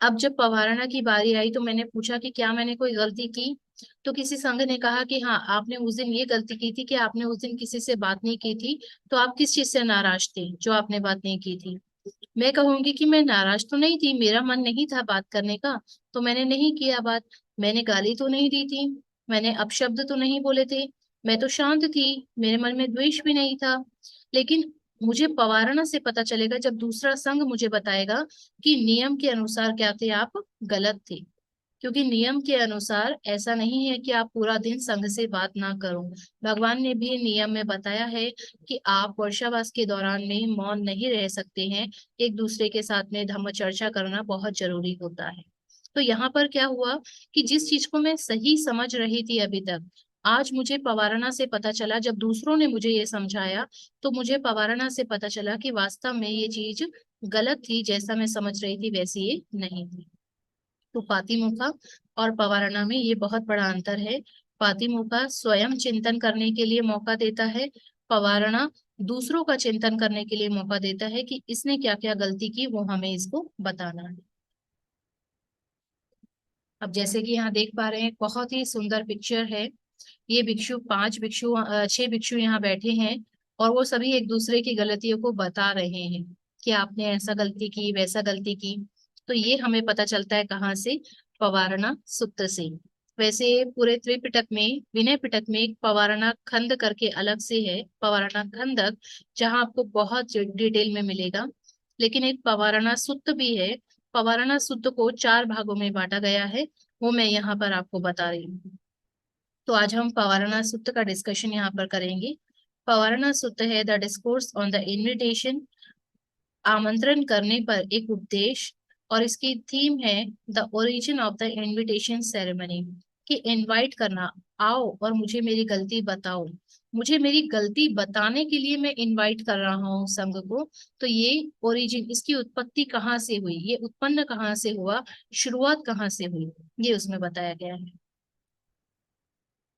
अब जब पवारना की बारी आई तो मैंने पूछा कि क्या मैंने कोई गलती की? तो किसी संघ ने कहा कि हाँ, आपने उस दिन ये गलती की थी कि आपने उस दिन किसी से बात नहीं की थी। तो आप किस चीज से नाराज थे जो आपने बात नहीं की थी? मैं कहूंगी कि मैं नाराज तो नहीं थी, मेरा मन नहीं था बात करने का, तो मैंने नहीं किया बात। मैंने गाली तो नहीं दी थी, मैंने अपशब्द तो नहीं बोले थे, मैं तो शांत थी, मेरे मन में द्वेष भी नहीं था। लेकिन मुझे पवारना से पता चलेगा जब दूसरा संघ मुझे बताएगा कि नियम के अनुसार क्या थे आप, गलत थे। क्योंकि नियम के अनुसार ऐसा नहीं है कि आप पूरा दिन संघ से बात ना करो। भगवान ने भी नियम में बताया है कि आप वर्षावास के दौरान में मौन नहीं रह सकते हैं, एक दूसरे के साथ में धम्म चर्चा करना बहुत जरूरी होता है। तो यहाँ पर क्या हुआ कि जिस चीज को मैं सही समझ रही थी अभी तक, आज मुझे पवारना से पता चला, जब दूसरों ने मुझे ये समझाया तो मुझे पवारना से पता चला कि वास्तव में ये चीज गलत थी, जैसा मैं समझ रही थी वैसी ये नहीं थी। तो पातिमुखा और पवारना में ये बहुत बड़ा अंतर है। पातिमुखा स्वयं चिंतन करने के लिए मौका देता है, पवारना दूसरों का चिंतन करने के लिए मौका देता है कि इसने क्या क्या गलती की वो हमें इसको बताना है। अब जैसे कि यहाँ देख पा रहे हैं, बहुत ही सुंदर पिक्चर है। ये भिक्षु, पांच भिक्षु, छह भिक्षु यहाँ बैठे हैं और वो सभी एक दूसरे की गलतियों को बता रहे हैं कि आपने ऐसा गलती की, वैसा गलती की। तो ये हमें पता चलता है कहाँ से, पवारना सूत्र से। वैसे पूरे त्रिपिटक में, विनय पिटक में एक पवारना खंड करके अलग से है, पवारना खंडक, जहाँ आपको बहुत डिटेल में मिलेगा। लेकिन एक पवारना सूत्र भी है। पवारना सूत्र को चार भागों में बांटा गया है, वो मैं यहाँ पर आपको बता रही हूँ। तो आज हम पवारना सूत्र का डिस्कशन यहाँ पर करेंगे। पवारना सूत्र है the discourse on the invitation, आमंत्रण करने पर एक उपदेश। और इसकी थीम है the origin of the invitation ceremony, कि इनवाइट करना, आओ और मुझे मेरी गलती बताओ, मुझे मेरी गलती बताने के लिए मैं इनवाइट कर रहा हूँ संघ को। तो ये ओरिजिन, इसकी उत्पत्ति कहाँ से हुई, ये उत्पन्न कहाँ से हुआ, शुरुआत कहाँ से हुई, ये उसमें बताया गया है।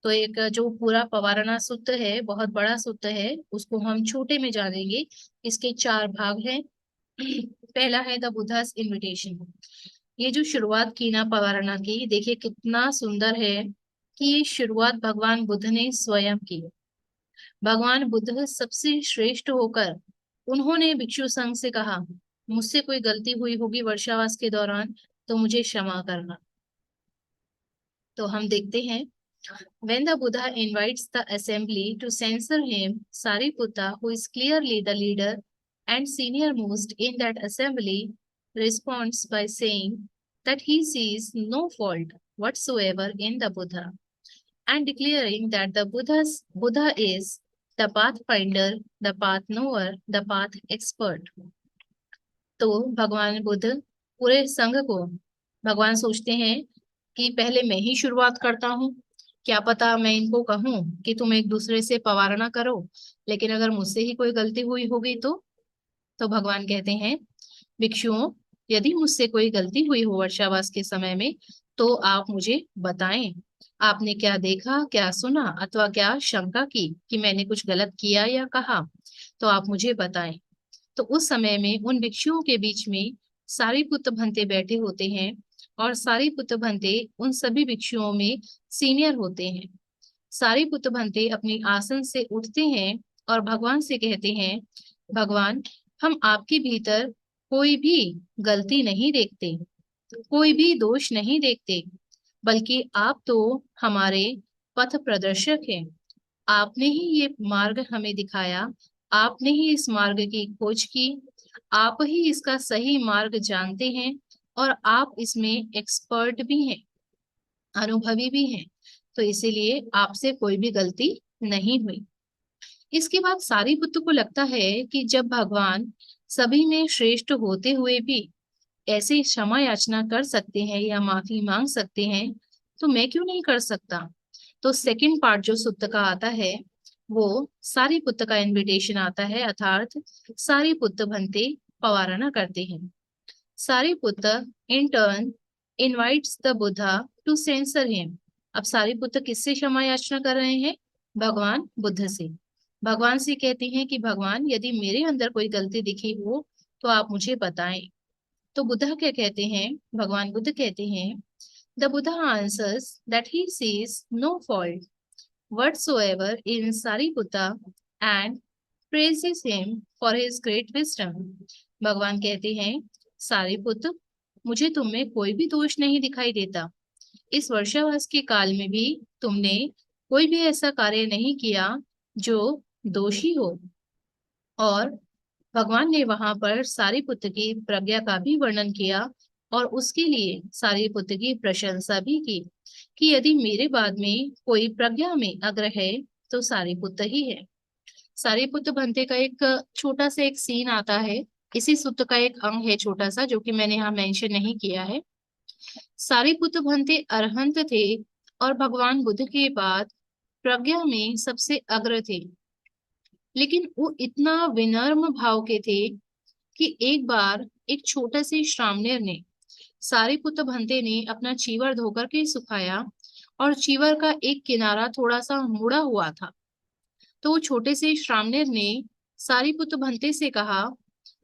तो एक जो पूरा पवारना सूत्र है, बहुत बड़ा सूत्र है, उसको हम छोटे में जानेंगे। इसके चार भाग हैं। पहला है द बुद्धास इनविटेशन। ये जो शुरुआत की ना पवारना की, देखिए कितना सुंदर है कि ये शुरुआत भगवान बुद्ध ने स्वयं की। भगवान बुद्ध सबसे श्रेष्ठ होकर उन्होंने भिक्षु संघ से कहा, मुझसे कोई गलती हुई होगी वर्षावास के दौरान तो मुझे क्षमा करना। तो हम देखते हैं, when the Buddha invites the assembly to censor him, Sariputta, who is clearly the leader and senior most in that assembly, responds by saying that he sees no fault whatsoever in the Buddha, and declaring that the Buddha is the pathfinder, the path knower, the path expert. तो भगवान बुद्ध पूरे संघ को, भगवान सोचते हैं कि पहले मैं ही शुरुआत करता हूँ, क्या पता मैं इनको कहूँ कि तुम एक दूसरे से पवारना करो, लेकिन अगर मुझसे ही कोई गलती हुई होगी तो भगवान कहते हैं, भिक्षुओं, यदि मुझसे कोई गलती हुई हो वर्षावास के समय में तो आप मुझे बताएं। आपने क्या देखा, क्या सुना अथवा क्या शंका की कि मैंने कुछ गलत किया या कहा, तो आप मुझे बताएं। तो उस समय में उन भिक्षुओं के बीच में सारिपुत्त भंते बैठे होते हैं, और सारिपुत्त भंते उन सभी भिक्षुओं में सीनियर होते हैं। सारिपुत्त भंते अपनी आसन से उठते हैं और भगवान से कहते हैं, भगवान, हम आपके भीतर कोई भी गलती नहीं देखते, कोई भी दोष नहीं देखते, बल्कि आप तो हमारे पथ प्रदर्शक हैं। आपने ही ये मार्ग हमें दिखाया, आपने ही इस मार्ग की खोज की, आप ही इसका सही मार्ग जानते हैं, और आप इसमें एक्सपर्ट भी हैं, अनुभवी भी हैं, तो इसीलिए आपसे कोई भी गलती नहीं हुई। इसके बाद सारिपुत्र को लगता है कि जब भगवान सभी में श्रेष्ठ होते हुए भी ऐसे क्षमा याचना कर सकते हैं या माफी मांग सकते हैं, तो मैं क्यों नहीं कर सकता। तो सेकंड पार्ट जो सुत्त का आता है, वो सारिपुत्त का इनविटेशन आता है, अर्थात सारिपुत्त भंते पवारना करते हैं। Sariputta in turn invites the Buddha to sensor him. अब सारिपुत्त किससे क्षमा याचना कर रहे हैं? भगवान बुद्ध से। भगवान से कहते हैं कि भगवान, यदि मेरे अंदर कोई गलती दिखी हो तो आप मुझे बताएं। तो बुद्धा क्या कहते हैं? भगवान बुद्ध कहते हैं, the Buddha answers that he sees no fault whatsoever in Sariputta and praises him for his great wisdom। भगवान कहते हैं, सारिपुत्र, मुझे तुम में कोई भी दोष नहीं दिखाई देता। इस वर्षावास के काल में भी तुमने कोई भी ऐसा कार्य नहीं किया जो दोषी हो। और भगवान ने वहां पर सारिपुत्र की प्रज्ञा का भी वर्णन किया, और उसके लिए सारिपुत्र की प्रशंसा भी की कि यदि मेरे बाद में कोई प्रज्ञा में अग्र है तो सारिपुत्र ही है। सारिपुत्र भंते का एक छोटा सा एक सीन आता है, इसी सूत्र का एक अंग है छोटा सा, जो कि मैंने यहाँ मेंशन नहीं किया है। सारिपुत्र भंते अरहंत थे और भगवान बुद्ध के बाद प्रज्ञा में सबसे अग्र थे, लेकिन वो इतना विनम्र भाव के थे कि एक बार एक छोटे से श्रामणेर ने, सारिपुत्र भंते ने अपना चीवर धोकर के सुखाया, और चीवर का एक किनारा थोड़ा सा मुड़ा हुआ था। तो वो छोटे से श्रामणेर ने सारिपुत्र भंते से कहा,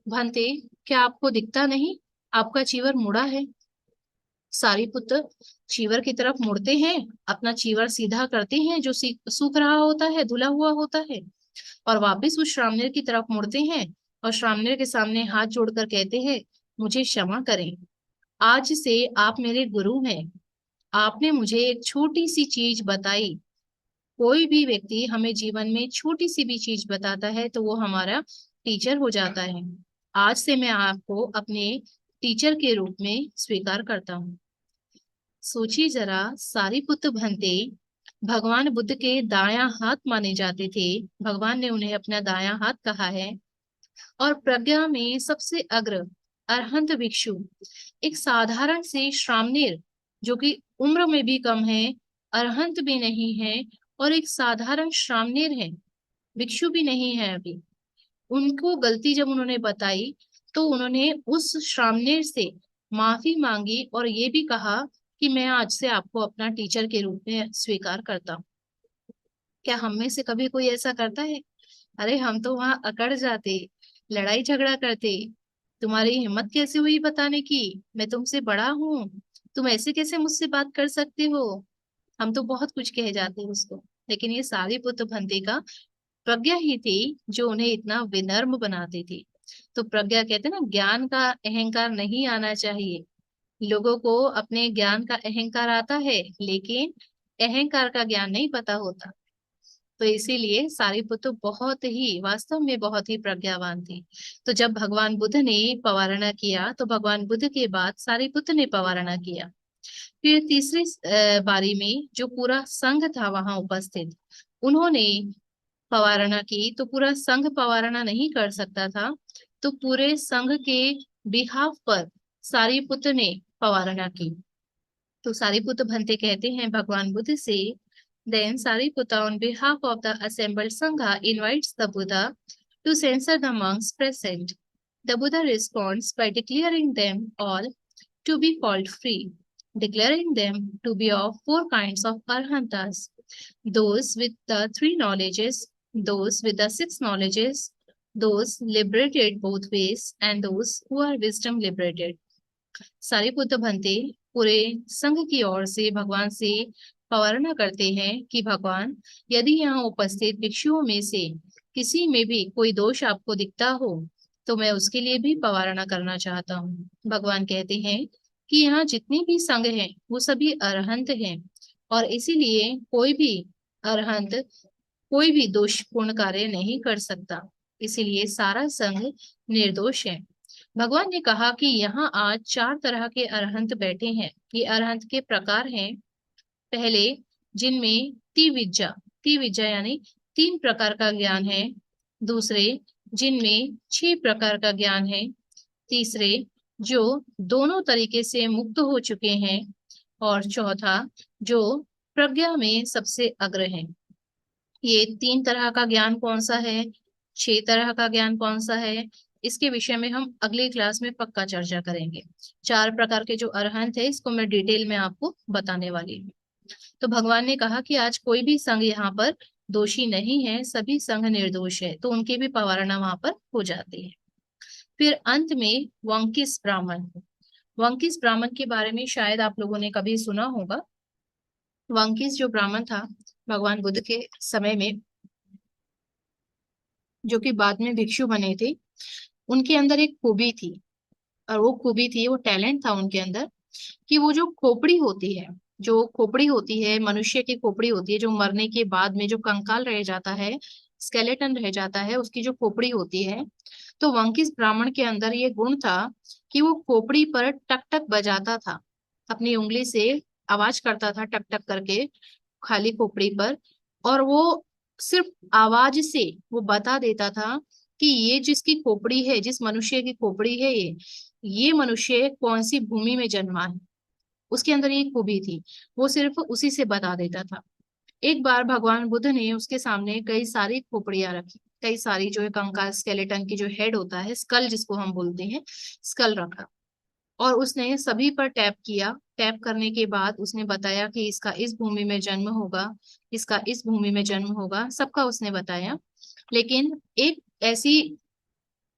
भंते, क्या आपको दिखता नहीं आपका चीवर मुड़ा है? सारिपुत्र चीवर की तरफ मुड़ते हैं, अपना चीवर सीधा करते हैं जो सूख रहा होता है, धुला हुआ होता है, और वापस उस श्रामणेर की तरफ मुड़ते हैं और श्रामणेर के सामने हाथ जोड़कर कहते हैं, मुझे क्षमा करें, आज से आप मेरे गुरु हैं, आपने मुझे एक छोटी सी चीज बताई। कोई भी व्यक्ति हमें जीवन में छोटी सी भी चीज बताता है तो वो हमारा टीचर हो जाता है। आज से मैं आपको अपने टीचर के रूप में स्वीकार करता हूँ। सोचिए जरा, सारिपुत्र भंते भगवान बुद्ध के दायां हाथ माने जाते थे, भगवान ने उन्हें अपना दायां हाथ कहा है, और प्रज्ञा में सबसे अग्र अरहंत भिक्षु, एक साधारण से श्रामणेर जो कि उम्र में भी कम है, अरहंत भी नहीं है, और एक साधारण श्रामणेर है, भिक्षु भी नहीं है अभी, उनको गलती जब उन्होंने बताई तो उन्होंने उस श्रामणेर से माफी मांगी और ये भी कहा कि मैं आज से आपको अपना टीचर के रूप में स्वीकार करता हूँ। क्या हम में से कभी कोई ऐसा करता है? अरे हम तो वहां अकड़ जाते, लड़ाई झगड़ा करते, तुम्हारी हिम्मत कैसे हुई बताने की? मैं तुमसे बड़ा हूँ, तुम ऐसे कैसे मुझसे बात कर सकते हो? हम तो बहुत कुछ कह जाते हैं उसको, लेकिन ये सारिपुत्र भंते का प्रज्ञा ही थी जो उन्हें इतना विनम्र बनाती थी। तो प्रज्ञा कहते हैं ना, ज्ञान का अहंकार नहीं आना चाहिए। लोगों को अपने ज्ञान का अहंकार आता है, लेकिन अहंकार का ज्ञान नहीं पता होता। तो इसीलिए सारिपुत्र बहुत ही, वास्तव में बहुत ही प्रज्ञावान थी। तो जब भगवान बुद्ध ने पवारणा किया, तो भगवान बुद्ध के बाद सारिपुत्र ने पवारणा किया। फिर तीसरी बारी में जो पूरा संघ था वहां उपस्थित, उन्होंने पवारणा की। तो पूरा संघ पवारणा नहीं कर सकता था, तो पूरे संघ के बिहाफ पर सारिपुत्र ने पवारणा की। तो सारिपुत्र भंते कहते हैं भगवान बुद्ध से, then Sariputta on behalf of the assembled Sangha invites the Buddha to censor the monks present. The Buddha responds by declaring them all to be fault free, declaring them to be of four kinds of arhantas: those with the three knowledges, those with the six knowledges, those liberated both ways, and those who are wisdom liberated. Sariputra Bhante पूरे संघ की ओर से भगवान से पवारणा करते हैं कि भगवान, यदि यहाँ उपस्थित भिक्षुओं में से किसी में भी कोई दोष आपको दिखता हो, तो मैं उसके लिए भी पवारणा करना चाहता हूँ। भगवान कहते हैं कि यहाँ जितने भी संघ हैं वो सभी अरहंत हैं, और इसीलिए कोई भी अरहंत कोई भी दोषपूर्ण कार्य नहीं कर सकता। इसीलिए सारा संघ निर्दोष है। भगवान ने कहा कि यहाँ आज चार तरह के अरहंत बैठे हैं। ये अरहंत के प्रकार हैं। पहले, जिनमें तिविद्या, तिविद्या यानी तीन प्रकार का ज्ञान है। दूसरे, जिनमें 6 प्रकार का ज्ञान है। तीसरे, जो दोनों तरीके से मुक्त हो चुके हैं। और चौथा, जो प्रज्ञा में सबसे अग्र है। ये 3 तरह का ज्ञान कौन सा है, 6 तरह का ज्ञान कौन सा है, इसके विषय में हम अगली क्लास में पक्का चर्चा करेंगे। 4 प्रकार के जो अरहंत है, इसको मैं डिटेल में आपको बताने वाली हूँ। तो भगवान ने कहा कि आज कोई भी संघ यहाँ पर दोषी नहीं है, सभी संघ निर्दोष है, तो उनकी भी पवारणा वहां पर हो जाती है। फिर अंत में वंकिस ब्राह्मण। वंकिस ब्राह्मण के बारे में शायद आप लोगों ने कभी सुना होगा। वंकिस जो ब्राह्मण था भगवान बुद्ध के समय में, जो कि बाद में भिक्षु बने थे, उनके अंदर एक खूबी थी। और वो खूबी थी, वो टैलेंट था उनके अंदर, कि वो जो खोपड़ी होती है, जो खोपड़ी होती है, मनुष्य की खोपड़ी होती है, जो मरने के बाद में जो कंकाल रह जाता है, स्केलेटन रह जाता है, उसकी जो खोपड़ी होती है, तो वंकिस ब्राह्मण के अंदर ये गुण था कि वो खोपड़ी पर टक टक बजाता था, अपनी उंगली से आवाज करता था टक टक करके खाली खोपड़ी पर। और वो सिर्फ आवाज से वो बता देता था कि ये जिसकी खोपड़ी है, जिस मनुष्य की खोपड़ी है, ये मनुष्य कौन सी भूमि में जन्मा है। उसके अंदर ये खूबी थी, वो सिर्फ उसी से बता देता था। एक बार भगवान बुद्ध ने उसके सामने कई सारी खोपड़ियां रखी, कई सारी जो है कंकाल, स्केलेटन की जो हेड होता है, स्कल जिसको हम बोलते हैं, स्कल रखा। और उसने सभी पर टैप किया। टैप करने के बाद उसने बताया कि इसका इस भूमि में जन्म होगा, इसका इस भूमि में जन्म होगा, सबका उसने बताया। लेकिन एक ऐसी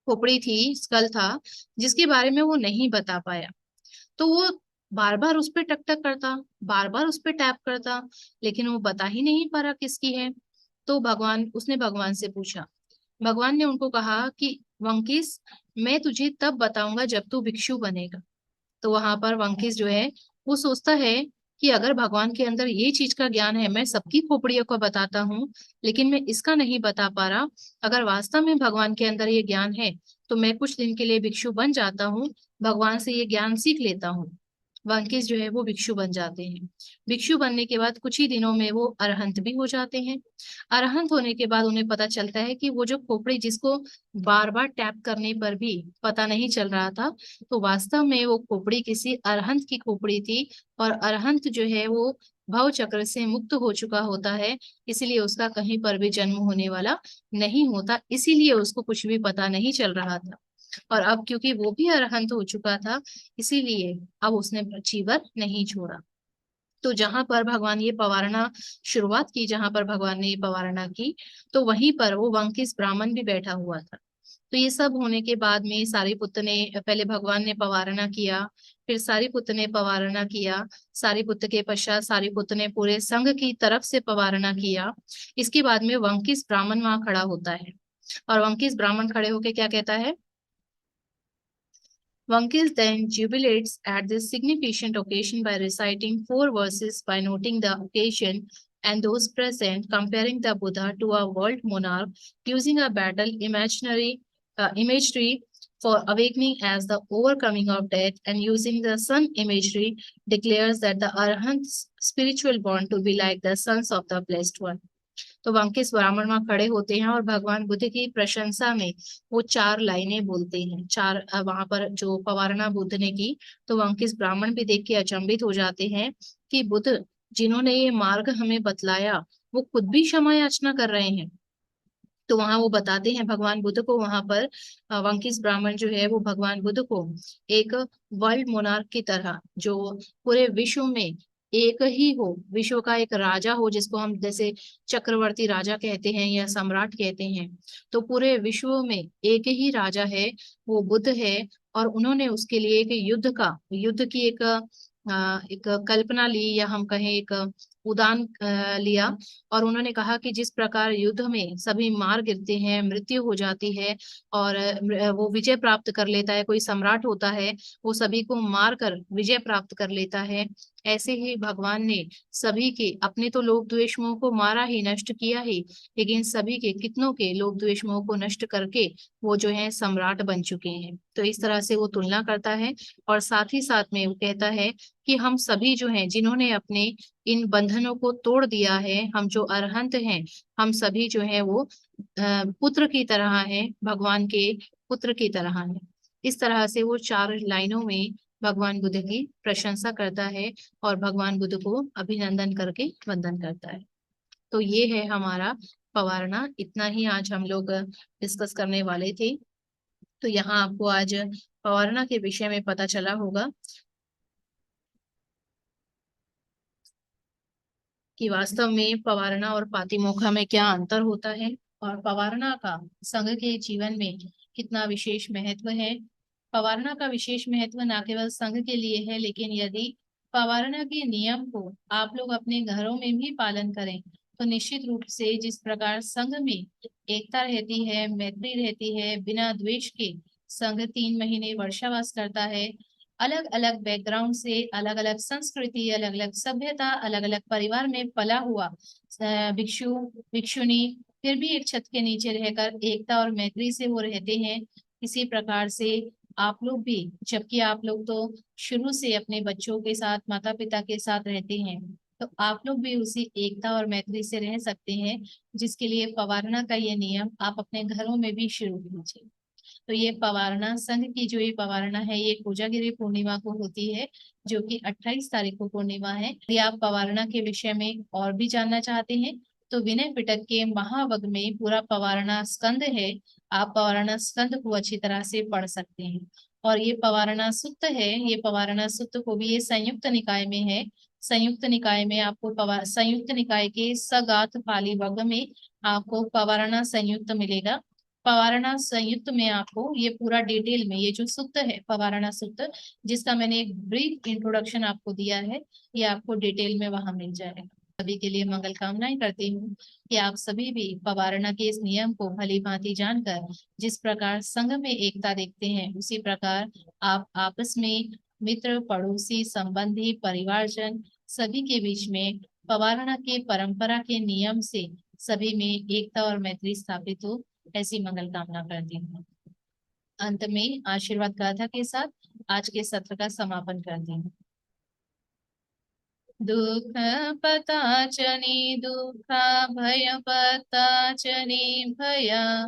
खोपड़ी थी, स्कल था, जिसके बारे में वो नहीं बता पाया। तो वो बार बार उस पे टक टक करता, बार बार उस पे टैप करता, लेकिन वो बता ही नहीं पा रहा किसकी है। तो उसने भगवान से पूछा। भगवान ने उनको कहा कि वंकिस, मैं तुझे तब बताऊंगा जब तू भिक्षु बनेगा। तो वहां पर वंकिस जो है, वो सोचता है कि अगर भगवान के अंदर ये चीज का ज्ञान है, मैं सबकी खोपड़ियों को बताता हूँ, लेकिन मैं इसका नहीं बता पा रहा। अगर वास्तव में भगवान के अंदर ये ज्ञान है, तो मैं कुछ दिन के लिए भिक्षु बन जाता हूँ, भगवान से ये ज्ञान सीख लेता हूँ। वांकिस जो है वो भिक्षु बन जाते हैं। भिक्षु बनने के बाद कुछ ही दिनों में वो अरहंत भी हो जाते हैं। अरहंत होने के बाद उन्हें पता चलता है कि वो जो खोपड़ी जिसको बार बार टैप करने पर भी पता नहीं चल रहा था, तो वास्तव में वो खोपड़ी किसी अरहंत की खोपड़ी थी। और अरहंत जो है वो भव चक्र से मुक्त हो चुका होता है, इसीलिए उसका कहीं पर भी जन्म होने वाला नहीं होता, इसीलिए उसको कुछ भी पता नहीं चल रहा था। और अब क्योंकि वो भी अरहंत हो चुका था, इसीलिए अब उसने जीवन नहीं छोड़ा। तो जहां पर भगवान ये पवारणा शुरुआत की, जहां पर भगवान ने ये पवारणा की, तो वहीं पर वो वंकिस ब्राह्मण भी बैठा हुआ था। तो ये सब होने के बाद में सारिपुत्र ने, पहले भगवान ने पवारना किया, फिर सारिपुत्र ने पवारना किया। सारिपुत्र के पश्चात सारिपुत्र ने पूरे संघ की तरफ से पवारना किया। इसके बाद में वंकिस ब्राह्मण वहां खड़ा होता है, और वंकिस ब्राह्मण खड़े होके क्या कहता है? Vankis then jubilates at this significant occasion by reciting four verses by noting the occasion and those present, comparing the Buddha to a world monarch, using a battle imagery for awakening as the overcoming of death, and using the sun imagery, declares that the Arhant's spiritual born to be like the sons of the Blessed One. तो वंकिस ब्राह्मण वहां खड़े होते हैं और भगवान बुद्ध की प्रशंसा में वो चार लाइनें बोलते हैं। चार वहां पर जो पवारना बुद्ध ने की, तो वंकिस ब्राह्मण भी देख के अचंभित हो जाते हैं कि बुद्ध जिन्होंने ये मार्ग हमें बतलाया, वो खुद भी क्षमा याचना कर रहे हैं। तो वहां वो बताते हैं भगवान बुद्ध को, वहां पर वंकिस ब्राह्मण जो है वो भगवान बुद्ध को एक वर्ल्ड मोनार्क की तरह, जो पूरे विश्व में एक ही हो, विश्व का एक राजा हो, जिसको हम जैसे चक्रवर्ती राजा कहते हैं या सम्राट कहते हैं, तो पूरे विश्व में एक ही राजा है, वो बुद्ध है। और उन्होंने उसके लिए एक युद्ध की एक कल्पना ली, या हम कहें एक उदान लिया। और उन्होंने कहा कि जिस प्रकार युद्ध में सभी मार गिरते हैं, मृत्यु हो जाती है, और वो विजय प्राप्त कर लेता है, कोई सम्राट होता है वो सभी को मार कर विजय प्राप्त कर लेता है, ऐसे ही भगवान ने सभी के, अपने तो लोक द्वेष मोह को मारा ही, नष्ट किया ही, लेकिन सभी के, कितनों के लोक द्वेष मोह को नष्ट करके वो जो है सम्राट बन चुके हैं। तो इस तरह से वो तुलना करता है, और साथ ही साथ में वो कहता है कि हम सभी जो हैं, जिन्होंने अपने इन बंधनों को तोड़ दिया है, हम जो अरहंत हैं, हम सभी जो है वो पुत्र की तरह हैं, भगवान के पुत्र की तरह हैं। इस तरह से वो चार लाइनों में भगवान बुद्ध की प्रशंसा करता है और भगवान बुद्ध को अभिनंदन करके वंदन करता है। तो ये है हमारा पवारना। इतना ही आज हम लोग डिस्कस करने वाले थे। तो यहाँ आपको आज पवारना के विषय में पता चला होगा कि वास्तव में पवारना और पातिमोक्ष में क्या अंतर होता है, और पवारना का संघ के जीवन में कितना विशेष महत्व है। पवारना का विशेष महत्व न केवल संघ के लिए है, लेकिन यदि पवारना के नियम को आप लोग अपने घरों में भी पालन करें, तो निश्चित रूप से जिस प्रकार संघ में एकता रहती है, मैत्री रहती है, बिना द्वेष के संघ 3 महीने वर्षावास करता है, अलग अलग बैकग्राउंड से, अलग अलग संस्कृति, अलग अलग सभ्यता, अलग अलग परिवार में पला हुआ भिक्षु भिक्षुनी फिर भी एक छत के नीचे रहकर एकता और मैत्री से वो रहते हैं। इसी प्रकार से आप लोग भी, जबकि आप लोग तो शुरू से अपने बच्चों के साथ, माता पिता के साथ रहते हैं, तो आप लोग भी उसी एकता और मैत्री से रह सकते हैं, जिसके लिए पवारना का ये नियम आप अपने घरों में भी शुरू कीजिए। तो ये पवारना संघ की जो ये पवारना है, ये कोजागिरी पूर्णिमा को होती है, जो कि 28 तारीख को पूर्णिमा है। यदि आप पवारना के विषय में और भी जानना चाहते हैं, तो विनय पिटक के महावग में पूरा पवारना स्कंद है, आप पवारना स्कंद को अच्छी तरह से पढ़ सकते हैं। और ये पवारना सुत्त है, ये पवारना सुत्त को भी ये संयुक्त निकाय में है। संयुक्त निकाय में आपको संयुक्त निकाय के सगात पाली वग में आपको पवारना संयुक्त मिलेगा। पवारना संयुक्त में आपको ये पूरा डिटेल में, ये जो सूक्त है पवारना सूक्त, जिसका मैंने एक ब्रीफ इंट्रोडक्शन आपको दिया है, ये आपको डिटेल में वहां मिल जाएगा। सभी के लिए मंगल कामनाएं करती हूँ कि आप सभी भी पवारना के इस नियम को भली भांति जानकर जिस प्रकार संघ में एकता देखते हैं, उसी प्रकार आप आपस में मित्र, पड़ोसी, संबंधी, परिवारजन सभी के बीच में पवारना के परंपरा के नियम से सभी में एकता और मैत्री स्थापित हो, ऐसी मंगल कामना करती हूँ। अंत में आशीर्वाद गाथा के साथ आज के सत्र का समापन करती हूँ। दुख पताचनी दुखा, भय पताचनी भया,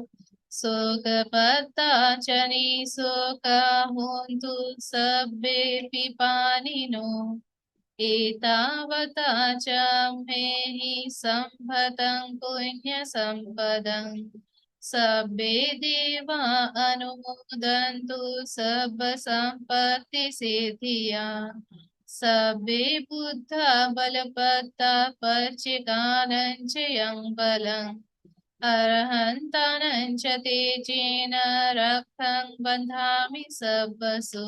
शोक पताचनी शोका, होन्तु सब्बे पिपानिनो, एतावता च मेहि सम्भतं पुण्य संपदं, सब्बे देवा अनुमोदन्तु सब संपत्ति सिद्धिया, सब्बे बुद्धा बलपत्ता पर्चिकानञ्चयं बलम्, अर्हन्तानं च तेजेन रक्तं बन्धामि सब्बसो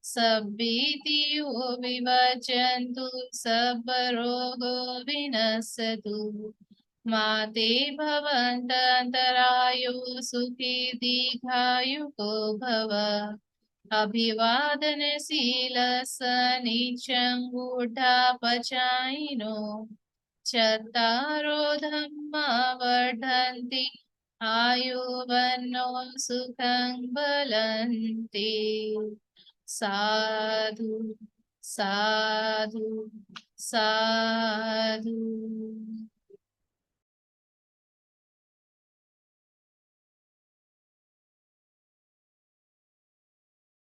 सब्बीतियो विभजन्तु सब्बरोगो विनश्यतु मा ते भवन्तरायो सुखी दीर्घायुको भव अभिवादनशीलस्य नित्यं बुद्धापचायिनो चत्तारो धम्मा वर्धन्ति आयुवन्नो सुखं बलन्ति साधु साधु साधु।